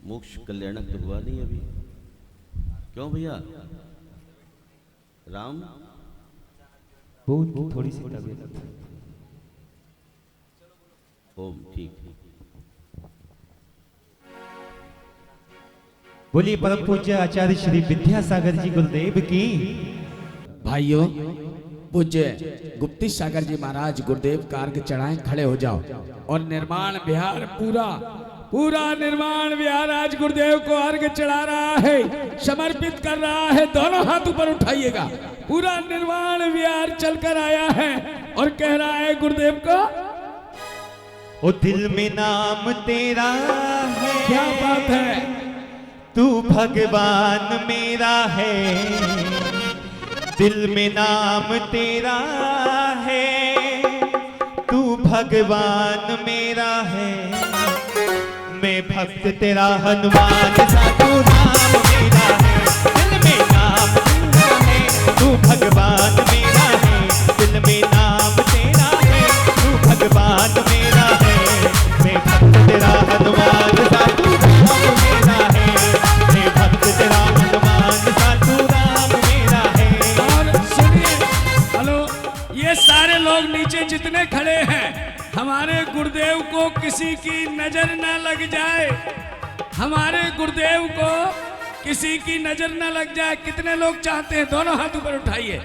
मोक्ष कल्याणक तो हुआ नहीं अभी, क्यों भैया? राम थोड़ी सी तबीयत। ओम ठीक। बोलिए परम पूज्य आचार्य श्री विद्यासागर जी गुरुदेव की। भाइयों, पूज्य गुप्ती सागर जी महाराज गुरुदेव का अर्घ चढ़ाएं, खड़े हो जाओ। और निर्माण विहार पूरा निर्माण विहार आज गुरुदेव को अर्घ चढ़ा रहा है, समर्पित कर रहा है। दोनों हाथ ऊपर उठाइएगा। पूरा निर्माण विहार चलकर आया है और कह रहा है गुरुदेव को, ओ दिल में नाम तेरा है, क्या बात है, तू भगवान मेरा है। दिल में नाम तेरा है, तू भगवान मेरा है। मैं भक्त तेरा हनुमान साधु नाम मेरा है। दिल में नाम तेरा है, तू भगवान मेरा है। दिल में नाम तेरा है, तू भगवान मेरा है। मैं भक्त तेरा हनुमान साधु नाम मेरा है। मैं भक्त तेरा हनुमान साधु नाम मेरा है। और सुनिए, हेलो, ये सारे लोग नीचे जितने खड़े हैं, हमारे गुरुदेव को किसी की नजर न लग जाए, हमारे गुरुदेव को किसी की नजर न लग जाए। कितने लोग चाहते हैं? दोनों हाथ ऊपर उठाइए।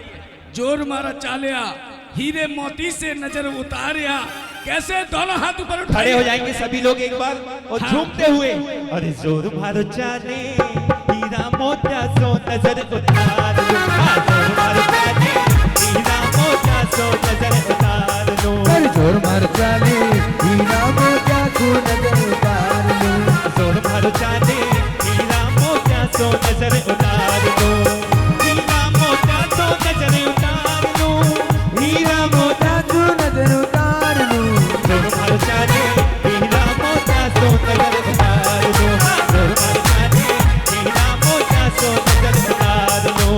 जोर मारा चालिया, हीरे मोती से नजर उतारिया। कैसे? दोनों हाथ ऊपर उठाइए। खड़े हो जाएंगे सभी लोग एक बार और झूमते हुए। अरे जोर मारो चाले, हीरा मोतिया सो नजर उतार लो। जोर मारो चाले, हीरा मोतिया सो नजर उतार लो। जोर मार चाले, हीरा मोतिया को नजर उतार लो। जोर मारो चाले, हीरा मोतिया सो नजर उतार लो। हीरा मोतिया सो नजर उतार लो। हीरा मोतिया को नजर उतार लो। जोर मारो चाले, हीरा मोतिया सो नजर उतार लो। जोर मारो चाले, हीरा मोतिया सो नजर उतार लो।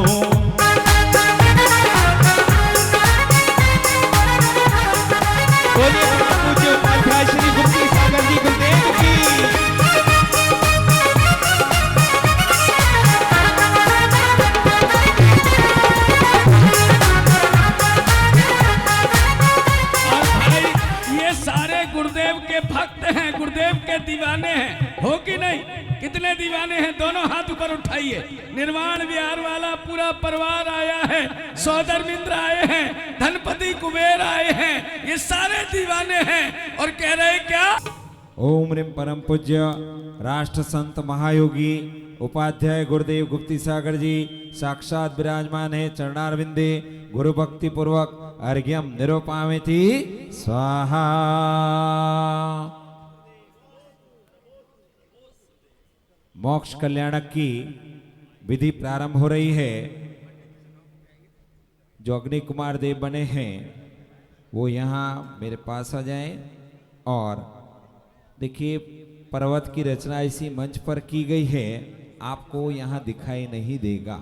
बोलिए पूज्य उपाध्याय श्री गुप्ती सागर जी गुरुदेव की। और भाई, ये सारे गुरुदेव के भक्त हैं, गुरुदेव के दीवाने हैं, हो कि नहीं? कितने दीवाने हैं? दोनों हाथ ऊपर उठाइए। निर्माण विहार वाला पूरा परिवार आया है, सौदर मित्र आए हैं, धनपति कुबेर आए हैं, ये सारे दीवाने हैं और कह रहे क्या? ओम ह्रीं परम पूज्य राष्ट्र संत महायोगी उपाध्याय गुरुदेव गुप्ती सागर जी साक्षात विराजमान है। चरणारविंदे गुरु भक्ति पूर्वक अर्घ्यम निरूपयामि स्वाहा। मोक्ष कल्याणक की विधि प्रारंभ हो रही है। जो अग्नि कुमार देव बने हैं वो यहाँ मेरे पास आ जाएं। और देखिए, पर्वत की रचना इसी मंच पर की गई है, आपको यहाँ दिखाई नहीं देगा।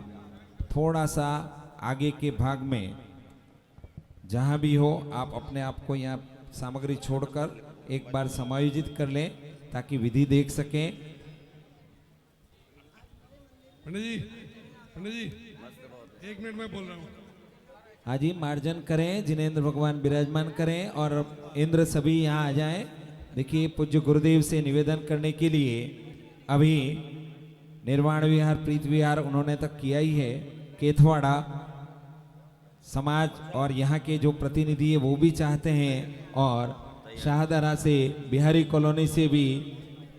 थोड़ा सा आगे के भाग में जहाँ भी हो, आप अपने आप को यहाँ सामग्री छोड़कर एक बार समायोजित कर लें ताकि विधि देख सकें। पंडित जी, एक मिनट में बोल रहा हूँ। हाँ जी, मार्जन करें, जिनेंद्र भगवान विराजमान करें और इंद्र सभी यहाँ आ जाएं। देखिए पूज्य गुरुदेव से निवेदन करने के लिए अभी निर्वाण विहार, प्रीत विहार उन्होंने तक किया ही है। केथवाड़ा समाज और यहाँ के जो प्रतिनिधि है वो भी चाहते हैं, और शाहदरा से, बिहारी कॉलोनी से भी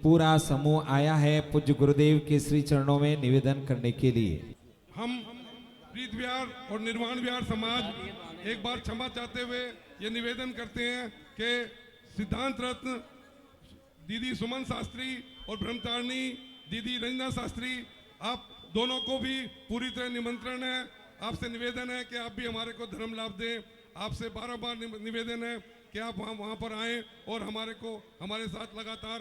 पूरा समूह आया है पूज्य गुरुदेव के श्री चरणों में निवेदन करने के लिए। हम प्रीत विहार और निर्वाण विहार समाज एक बार क्षमा चाहते हुए ये निवेदन करते हैं कि सिद्धांत रत्न दीदी सुमन शास्त्री और ब्रह्मचारिणी दीदी रंजना शास्त्री, आप दोनों को भी पूरी तरह निमंत्रण है। आपसे निवेदन है कि आप भी हमारे को धर्म लाभ दें। आपसे बार निवेदन है कि आप वहाँ पर आएँ और हमारे साथ लगातार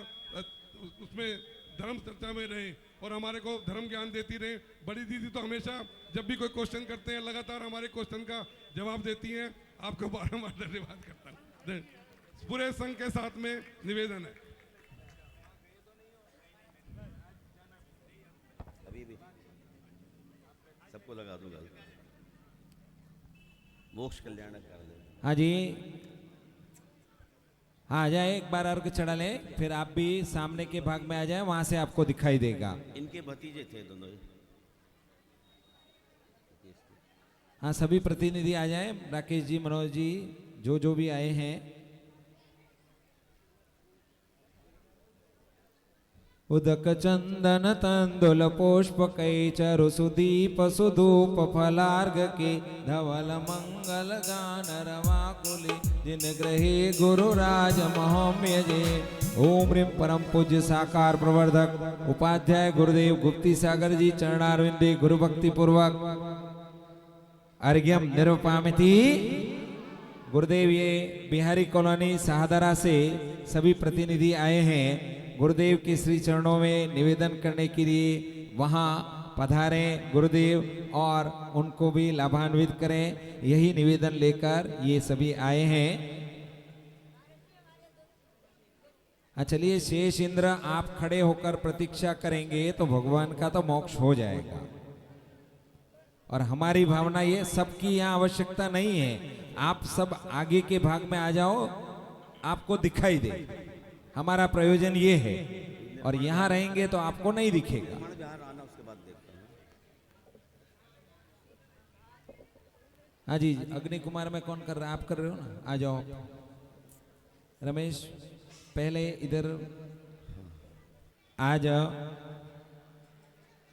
उसमें धर्म चर्चा में रहें और हमारे को धर्म ज्ञान देती रहें। बड़ी दीदी तो हमेशा जब भी कोई क्वेश्चन करते हैं लगातार हमारे क्वेश्चन का जवाब देती हैं। आपको बारंबार धन्यवाद करता हूँ। पूरे संघ के साथ में निवेदन है। अभी भी सबको लगा दूंगा, मोक्ष कल्याण कर दे। हाँ जी, हाँ आ जाए, एक बार अर्घ चढ़ा ले, फिर आप भी सामने के भाग में आ जाए, वहां से आपको दिखाई देगा। इनके भतीजे थे दोनों ही। हाँ सभी प्रतिनिधि आ जाए, राकेश जी, मनोज जी, जो भी आए हैं। उदक चंदन तंदुल पुष्प कैचरु सुदीप सुधूप फलार्घ के धवल मंगल गान रवाकुली जिन ग्रहे गुरु राज महम्य जे। ओम ह्रीं परम पूज्य साकार प्रवर्धक उपाध्याय गुरुदेव गुप्ती सागर जी चरणारविंदे गुरु भक्ति पूर्वक अर्घ्यम निर्वपामिति। गुरुदेव ये बिहारी कॉलोनी शाहदरा से सभी प्रतिनिधि आए हैं गुरुदेव के श्री चरणों में निवेदन करने के लिए। वहां पधारें गुरुदेव और उनको भी लाभान्वित करें, यही निवेदन लेकर ये सभी आए हैं। चलिए शेष इंद्र आप खड़े होकर प्रतीक्षा करेंगे तो भगवान का तो मोक्ष हो जाएगा। और हमारी भावना ये, सबकी यहाँ आवश्यकता नहीं है, आप सब आगे के भाग में आ जाओ, आपको दिखाई दे। हमारा प्रयोजन ये है, और यहाँ रहेंगे तो आपको नहीं दिखेगा। हाँ जी, अग्नि कुमार में कौन कर रहा है? आप कर रहे हो ना, आ जाओ। रमेश पहले इधर आ जाओ।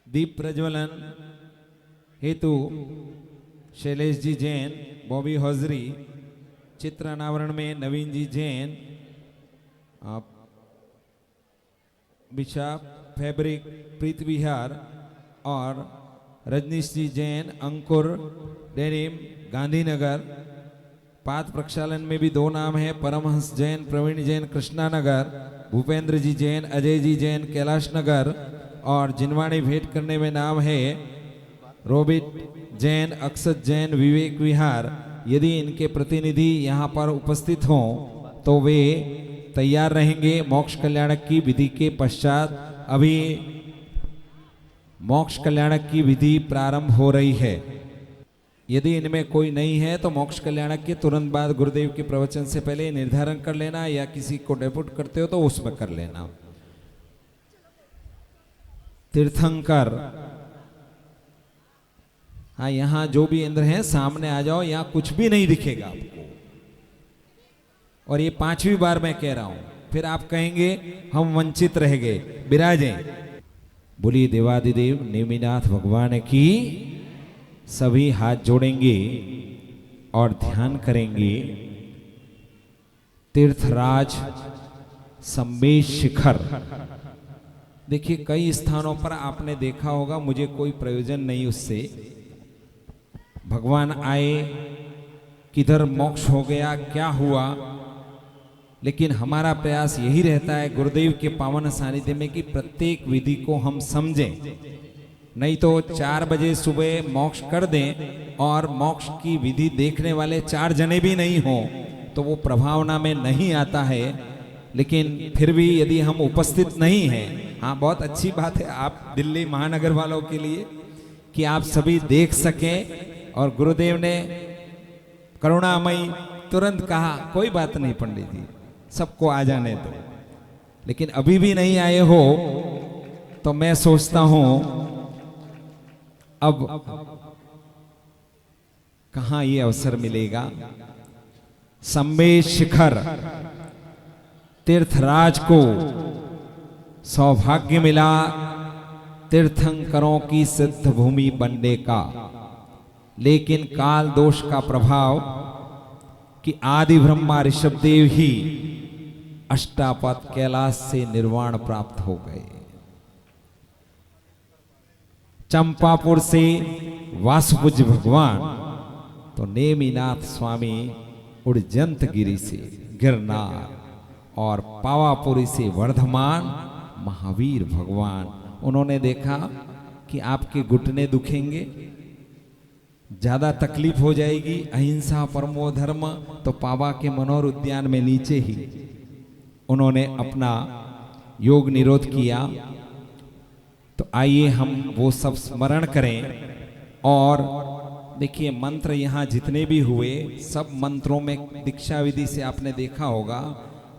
दीप प्रज्वलन हेतु शैलेश जी जैन, बॉबी हौजरी, चित्र अनावरण में नवीन जी जैन, बिछा फैब्रिक प्रीत विहार और रजनीश जी जैन, अंकुर डेनिम गांधीनगर। पात प्रक्षालन में भी दो नाम है, परमहंस जैन, प्रवीण जैन कृष्णानगर, भूपेंद्र जी जैन, अजय जी जैन कैलाश नगर। और जिनवाणी भेंट करने में नाम है रोबिट जैन, अक्षत जैन, विवेक विहार। यदि इनके प्रतिनिधि यहाँ पर उपस्थित हों तो वे तैयार रहेंगे। मोक्ष कल्याणक की विधि के पश्चात अभी मोक्ष कल्याणक की विधि प्रारंभ हो रही है। यदि इनमें कोई नहीं है तो मोक्ष कल्याणक के तुरंत बाद गुरुदेव के प्रवचन से पहले निर्धारण कर लेना, या किसी को डेपुट करते हो तो उसमें कर लेना। तीर्थंकर, हाँ यहाँ जो भी इंद्र हैं सामने आ जाओ, यहाँ कुछ भी नहीं दिखेगा आपको। और ये 5वीं बार मैं कह रहा हूं, फिर आप कहेंगे हम वंचित रह गए। विराजें। बोलिए देवादिदेव नेमिनाथ भगवान की। सभी हाथ जोड़ेंगे और ध्यान करेंगे। तीर्थराज संबेश शिखर। देखिए कई स्थानों पर आपने देखा होगा, मुझे कोई प्रयोजन नहीं उससे। भगवान आए, किधर मोक्ष हो गया, क्या हुआ, लेकिन हमारा प्रयास यही रहता है गुरुदेव के पावन सानिध्य में कि प्रत्येक विधि को हम समझें। नहीं तो 4 बजे सुबह मोक्ष कर दें और मोक्ष की विधि देखने वाले 4 जने भी नहीं हो तो वो प्रभावना में नहीं आता है। लेकिन फिर भी यदि हम उपस्थित नहीं हैं, हाँ बहुत अच्छी बात है आप दिल्ली महानगर वालों के लिए कि आप सभी देख सकें। और गुरुदेव ने करुणामयी तुरंत कहा कोई बात नहीं पंडित जी, सबको आ जाने दो। लेकिन अभी भी नहीं आए हो तो मैं सोचता हूं अब कहां ये अवसर मिलेगा। संबेश शिखर तीर्थराज को सौभाग्य मिला तीर्थंकरों की सिद्ध भूमि बनने का, लेकिन काल दोष का प्रभाव कि आदि ब्रह्मा ऋषभदेव ही अष्टापद कैलाश से निर्वाण प्राप्त हो गए। चंपापुर से वासुपुज भगवान तो नेमिनाथ स्वामी उड़जंत गिरी से गिरनार और पावापुरी से वर्धमान महावीर भगवान। उन्होंने देखा कि आपके घुटने दुखेंगे, ज्यादा तकलीफ हो जाएगी, अहिंसा परमो धर्म, तो पावा के मनोहर उद्यान में नीचे ही उन्होंने अपना योग निरोध किया। तो आइए हम वो सब स्मरण करें। और देखिए मंत्र यहाँ जितने भी हुए सब मंत्रों में दीक्षा विधि से आपने देखा होगा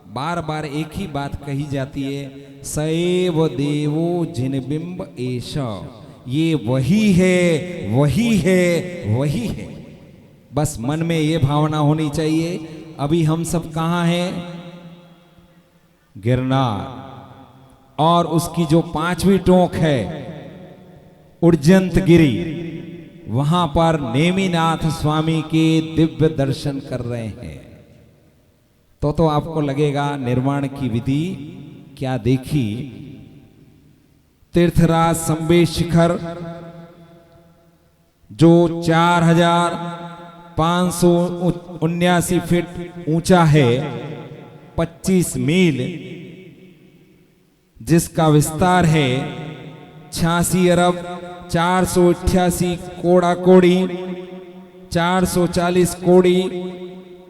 बार बार एक ही बात कही जाती है, सएव देवो जिनबिंब एष, ये वही है वही है वही है। बस मन में ये भावना होनी चाहिए। अभी हम सब कहाँ हैं? गिरनार, और उसकी जो 5वीं टोक है उड़जंत गिरी, वहां पर नेमिनाथ स्वामी के दिव्य दर्शन कर रहे हैं। तो आपको लगेगा निर्वाण की विधि क्या देखी। तीर्थराज संबेश शिखर जो 4579 फीट ऊंचा है, 25 मील, जिसका विस्तार है 86 अरब 488 कोड़ा कोड़ी 440 कोड़ी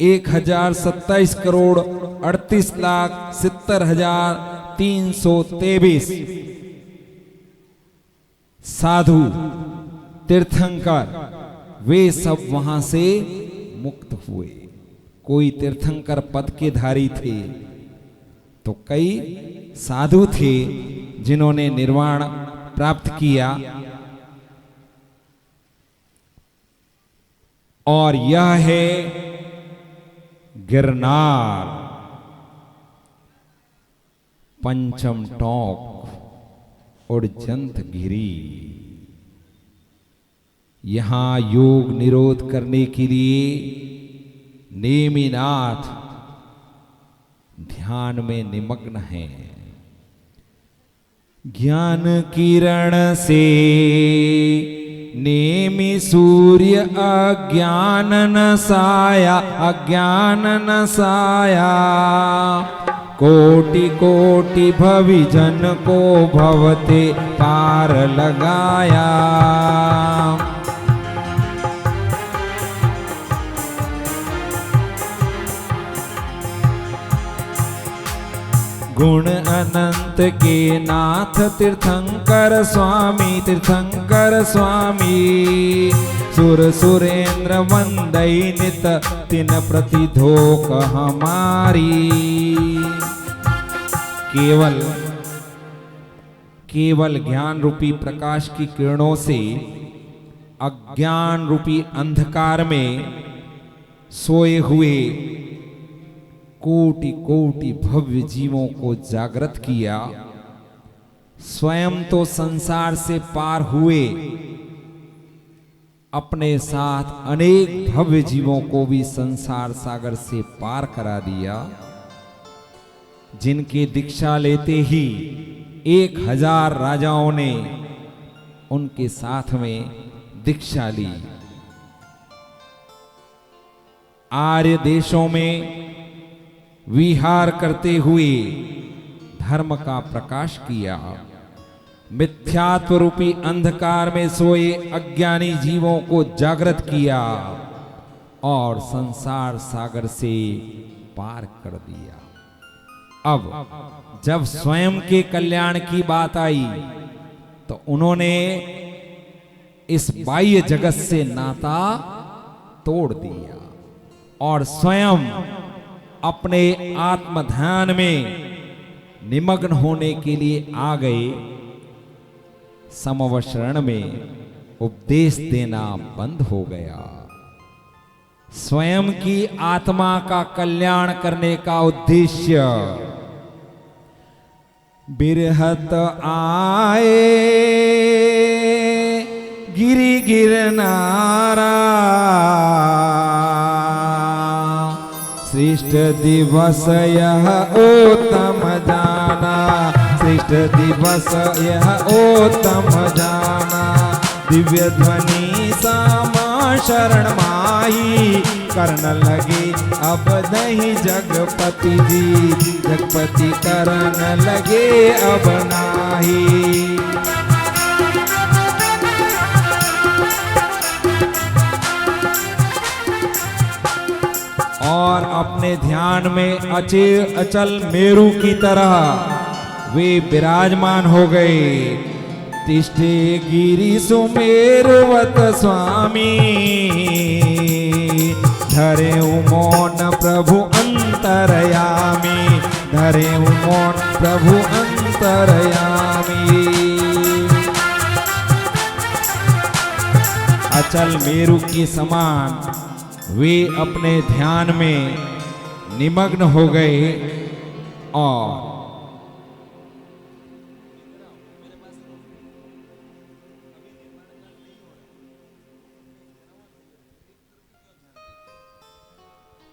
1027 करोड़ 38,70,323 साधु तीर्थंकर वे सब वहां से मुक्त हुए। कोई तीर्थंकर पद के धारी थे तो कई साधु थे जिन्होंने निर्वाण प्राप्त किया। और यह है गिरनार, पंचम टोक उड़जंत गिरी। यहां योग निरोध करने के लिए नेमिनाथ ध्यान में निमग्न है। ज्ञान किरण से नेमि सूर्य अज्ञान नसाया, अज्ञान नसाया, कोटि कोटि भविजन को भवते पार लगाया। गुण अनंत के नाथ तीर्थंकर स्वामी, तीर्थंकर स्वामी, सुर सुरेंद्र वंदई नित तिन प्रति धोक हमारी। केवल ज्ञान रूपी प्रकाश की किरणों से अज्ञान रूपी अंधकार में सोए हुए कोटि कोटि भव्य जीवों को जागृत किया। स्वयं तो संसार से पार हुए, अपने साथ अनेक भव्य जीवों को भी संसार सागर से पार करा दिया। जिनके दीक्षा लेते ही 1000 राजाओं ने उनके साथ में दीक्षा ली। आर्य देशों में विहार करते हुए धर्म का प्रकाश किया। मिथ्यात्व रूपी अंधकार में सोए अज्ञानी जीवों को जागृत किया और संसार सागर से पार कर दिया। अब जब स्वयं के कल्याण की बात आई तो उन्होंने इस बाह्य जगत से नाता तोड़ दिया। और स्वयं अपने आत्म ध्यान में निमग्न होने के लिए आ गए। समवशरण में उपदेश देना बंद हो गया। स्वयं की आत्मा का कल्याण करने का उद्देश्य बिरहत आए गिरि गिरनारा श्रेष्ठ दिवस यह उत्तम जाना, श्रेष्ठ दिवस यह उत्तम जाना। दिव्य ध्वनि सामा शरण माही करन लगे अब नहीं जगपति जी, जगपति करन लगे अब नाही। और अपने ध्यान में अचल मेरु की तरह वे विराजमान हो गए। तिष्ठे गिरि सुमेरुवत स्वामी, धरे मौन प्रभु अंतरयामी, धरे मौन प्रभु अंतरयामी। अचल मेरु के समान वे अपने ध्यान में निमग्न हो गए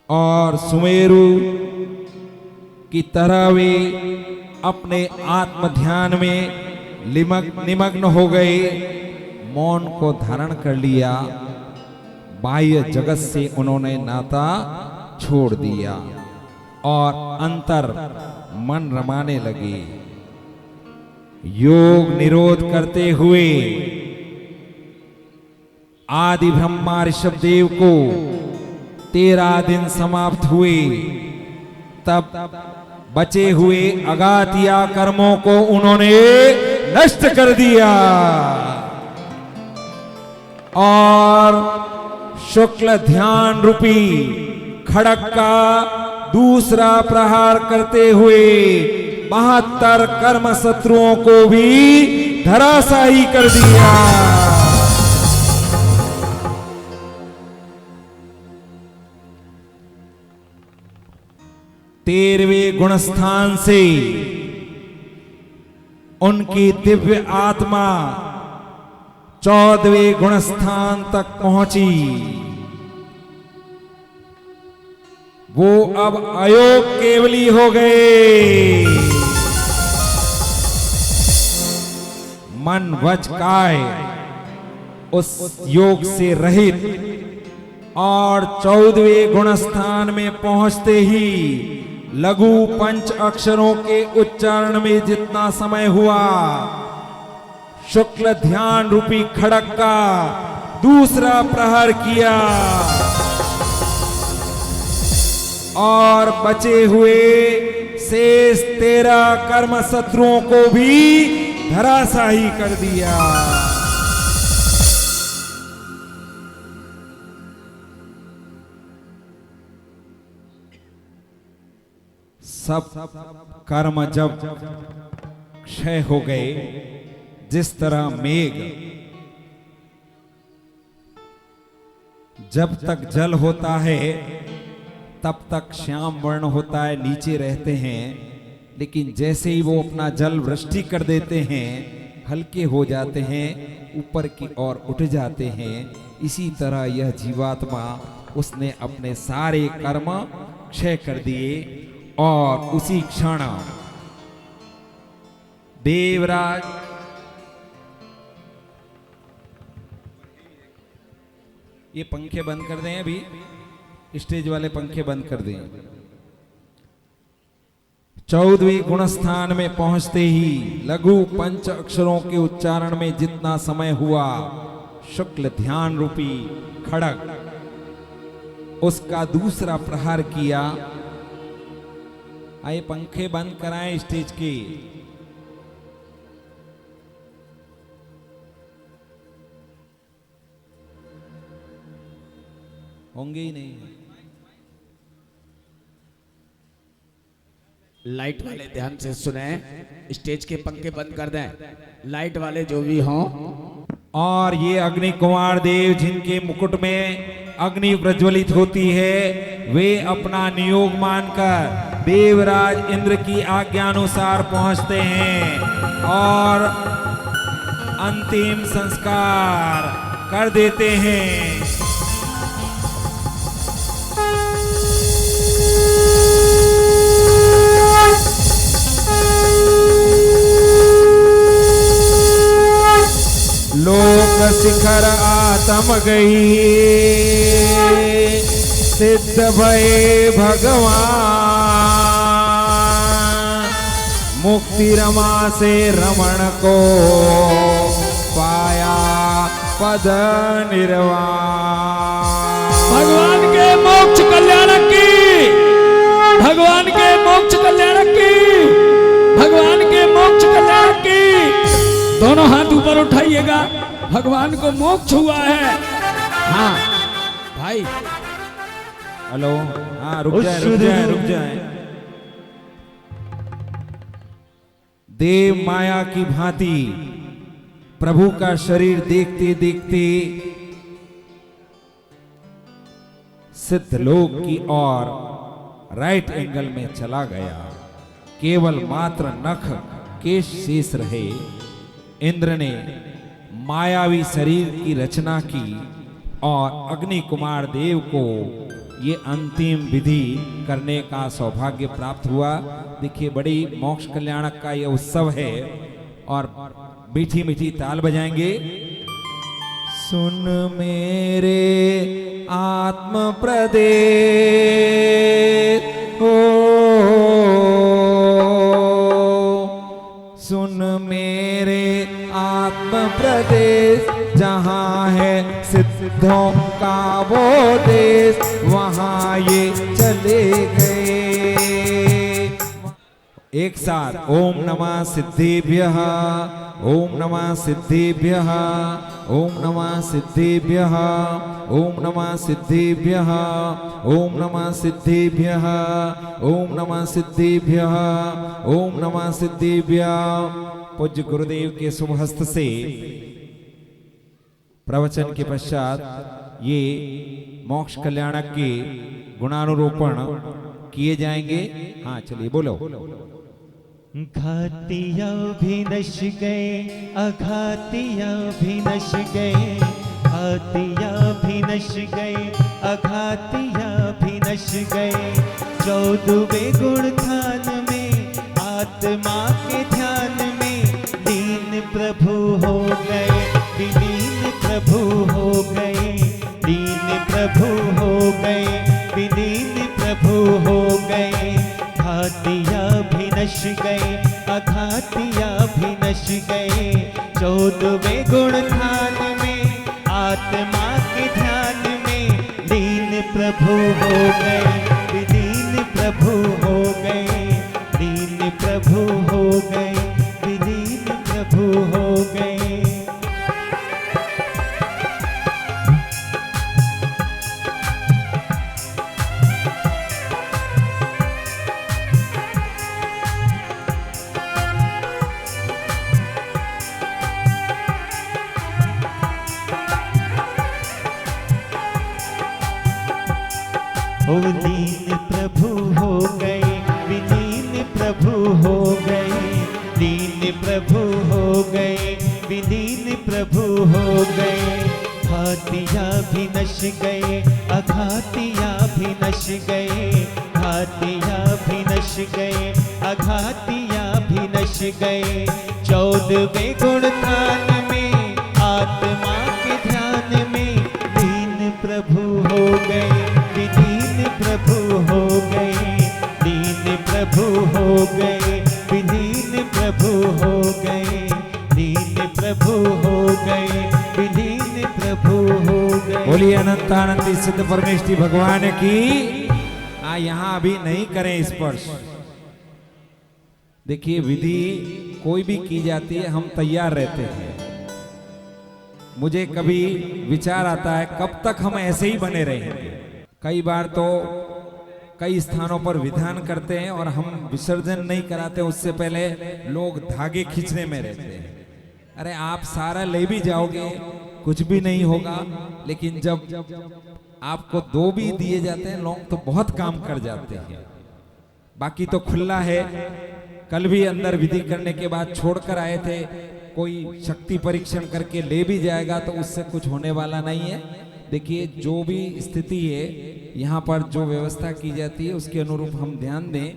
और सुमेरु की तरह वे अपने आत्म ध्यान में निमग्न हो गए। मौन को धारण कर लिया। बाह्य जगत से उन्होंने नाता छोड़ दिया और अंतर मन रमाने लगे। योग निरोध करते हुए आदि ब्रह्मा ऋषभदेव को 13 दिन समाप्त हुए। तब बचे हुए अगातिया कर्मों को उन्होंने नष्ट कर दिया और शुक्ल ध्यान रूपी खड़ग का दूसरा प्रहार करते हुए 72 कर्म शत्रुओं को भी धराशायी कर दिया। तेरहवें गुणस्थान से उनकी दिव्य आत्मा 14वें गुणस्थान तक पहुंची। वो अब अयोग केवली हो गए। मन वच काय उस योग से रहित और 14वें गुणस्थान में पहुंचते ही लघु पंच अक्षरों के उच्चारण में जितना समय हुआ, शुक्ल ध्यान रूपी खड़ग का दूसरा प्रहार किया और बचे हुए शेष 13 कर्म शत्रुओं को भी धराशायी कर दिया। सब कर्म जब क्षय हो गए, जिस तरह मेघ जब तक जल होता है तब तक श्याम वर्ण होता है, नीचे रहते हैं, लेकिन जैसे ही वो अपना जल वृष्टि कर देते हैं हल्के हो जाते हैं, ऊपर की ओर उठ जाते हैं। इसी तरह यह जीवात्मा उसने अपने सारे कर्म क्षय कर दिए और उसी क्षण देवराज ये पंखे बंद कर दें, अभी स्टेज वाले पंखे बंद कर दें। 14वें गुणस्थान में पहुंचते ही लघु पंच अक्षरों के उच्चारण में जितना समय हुआ, शुक्ल ध्यान रूपी खड़ग उसका दूसरा प्रहार किया। आइए पंखे बंद कराएं स्टेज के। होंगे ही नहीं। लाइट वाले ध्यान से सुने, स्टेज के पंखे बंद कर दें, लाइट वाले जो भी हों। और ये अग्नि कुमार देव जिनके मुकुट में अग्नि प्रज्वलित होती है, वे अपना नियोग मानकर देवराज इंद्र की आज्ञानुसार पहुंचते हैं और अंतिम संस्कार कर देते हैं। लोक शिखर आत्म गई, सिद्ध भये भगवान, मुक्ति रमा से रमण को पाया पद निर्वाण। भगवान के मोक्ष कल्याणक की, भगवान के मोक्ष कल्याणक की, भगवान के मोक्ष कल्याणक की। दोनों हाथ ऊपर उठाइएगा, भगवान को मोक्ष हुआ है। हाँ भाई, हेलो, हाँ रुक जाए रुक जाए रुक जाए। देव माया की भांति प्रभु का शरीर देखते देखते सिद्धलोक की ओर राइट एंगल में चला गया। केवल मात्र नख केश शेष रहे। इंद्र ने मायावी शरीर की रचना की और अग्नि कुमार देव को ये अंतिम विधि करने का सौभाग्य प्राप्त हुआ। देखिए, बड़ी मोक्ष कल्याणक का ये उत्सव है और मीठी मीठी ताल बजाएंगे। सुन मेरे आत्म प्रदेश हो, सुन मेरे आत्म प्रदेश, जहाँ है सिद्धों का वो देश, वहाँ ये चले गए। एक साथ, ओम नमः सिद्धेभ्यः, ओम नमः सिद्धेभ्यः, ओम नमः सिद्धेभ्यः, ओम नमः सिद्धेभ्यः, ओम नमः सिद्धेभ्यः, ओम नमः सिद्धेभ्यः, ओम नमः सिद्धेभ्यः। पूज्य गुरुदेव के शुभ हस्त से प्रवचन के पश्चात ये मोक्ष कल्याणक के गुणानुरूपण किए जाएंगे। हाँ चलिए बोलो। घातिया भी नश गए, अघातिया भी नश गए, घातिया भी नश गए, अघातिया भी नश गए। 14वें गुण थान में आत्मा के ध्यान में दीन प्रभु हो गए, विलीन प्रभु हो गए, दीन प्रभु हो गए, विलीन प्रभु हो गए। घातिया भी नश गए, अघातिया भी नश गए। 14वें गुण थान में आत्मा के ध्यान में दीन प्रभु हो गए, विलीन प्रभु हो गए, दीन प्रभु हो गए, विलीन प्रभु हो गए। ओ दीन प्रभु हो गए, विलीन प्रभु हो गए, दीन प्रभु हो गए, विलीन प्रभु हो गए। घातिया भी नश गए, अघातिया भी नश गए, घातिया भी नश गए, अघातिया भी नश गए। 14वें गुण थान में आत्मा के ध्यान में दीन प्रभु हो गए, विलीन प्रभु हो गए, दीन प्रभु हो गए, विलीन प्रभु हो गए, दीन प्रभु हो गए, विलीन प्रभु हो गए। बोलिए अनंतानंदी सिद्ध परमेष्ठी भगवान की। यहाँ अभी नहीं करें स्पर्श। देखिए, विधि कोई भी की जाती है, हम तैयार रहते हैं। मुझे कभी विचार आता है कब तक हम ऐसे ही बने रहेंगे। कई बार तो कई स्थानों पर विधान करते हैं और हम विसर्जन नहीं कराते, उससे पहले लोग धागे खींचने में रहते हैं। अरे आप सारा ले भी जाओगे कुछ भी नहीं होगा, लेकिन जब आपको 2 भी दिए जाते हैं लोग तो बहुत काम कर जाते हैं। बाकी तो खुला है। कल भी अंदर विधि करने के बाद छोड़कर आए थे, कोई शक्ति परीक्षण करके ले भी जाएगा तो उससे कुछ होने वाला नहीं है। देखिए जो भी स्थिति है यहाँ पर जो व्यवस्था की जाती है उसके अनुरूप हम ध्यान दें।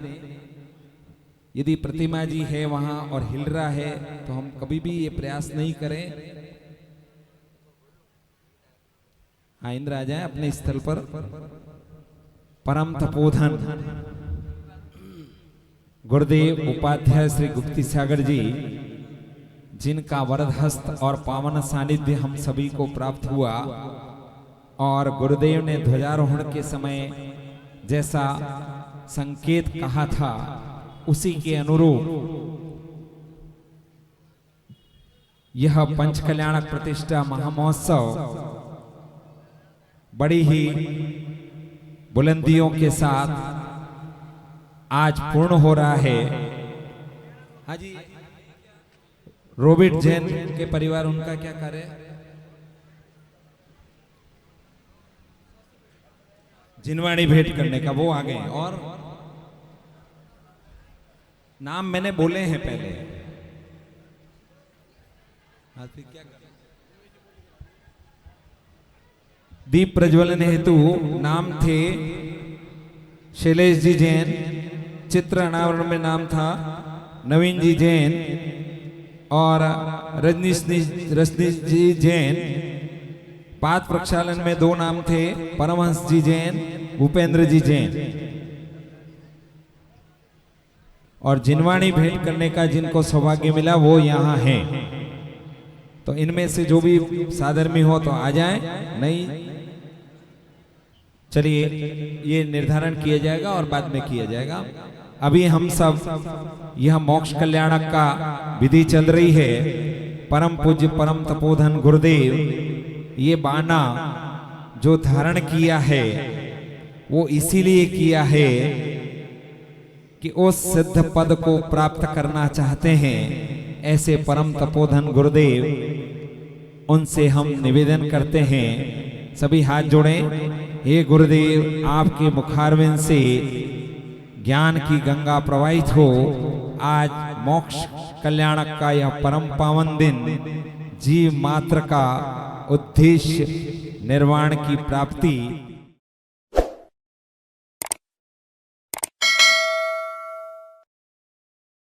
यदि प्रतिमा जी है वहां और हिल रहा है तो हम कभी भी ये प्रयास नहीं करें। हाँ, इंद्र आ जाए अपने स्थल पर। परम तपोधन गुरुदेव उपाध्याय श्री गुप्ती सागर जी, जिनका वरदहस्त और पावन सानिध्य हम सभी को प्राप्त हुआ, और गुरुदेव ने ध्वजारोहण के समय जैसा संकेत कहा था उसी के अनुरूप यह पंचकल्याणक प्रतिष्ठा महामहोत्सव बड़ी ही बुलंदियों के साथ आज पूर्ण हो रहा है। हाँ जी, रॉबर्ट जैन के परिवार, उनका क्या कार्य है? जिनवाणी भेंट करने का, वो आ गए। और नाम मैंने बोले हैं पहले। हाँ, फिर क्या करें? दीप प्रज्वलन हेतु नाम थे शैलेश जी जैन, चित्र अनावरण में नाम था नवीन जी जैन और रजनीश जी जैन। पाद प्रक्षालन में 2 नाम थे, परमहंस जी जैन, भूपेंद्र जी जैन। और जिनवाणी भेंट करने का जिनको सौभाग्य मिला वो यहाँ हैं। तो इनमें से जो भी साधर्मी हो तो आ जाएं, नहीं चलिए ये निर्धारण किया जाएगा और बाद में किया जाएगा। अभी हम सब यह मोक्ष कल्याणक का विधि चल रही है। परम पूज्य परम तपोधन गुरुदेव ये बाना जो धारण किया है वो इसीलिए किया है कि उस सिद्ध पद को प्राप्त करना चाहते हैं। ऐसे परम तपोधन गुरुदेव, उनसे हम निवेदन करते हैं, सभी हाथ जोड़ें। हे गुरुदेव, आपके मुखारविंद से ज्ञान की गंगा प्रवाहित हो। आज मोक्ष कल्याणक का यह परम पावन दिन जीव मात्र का उद्देश्य निर्वाण की प्राप्ति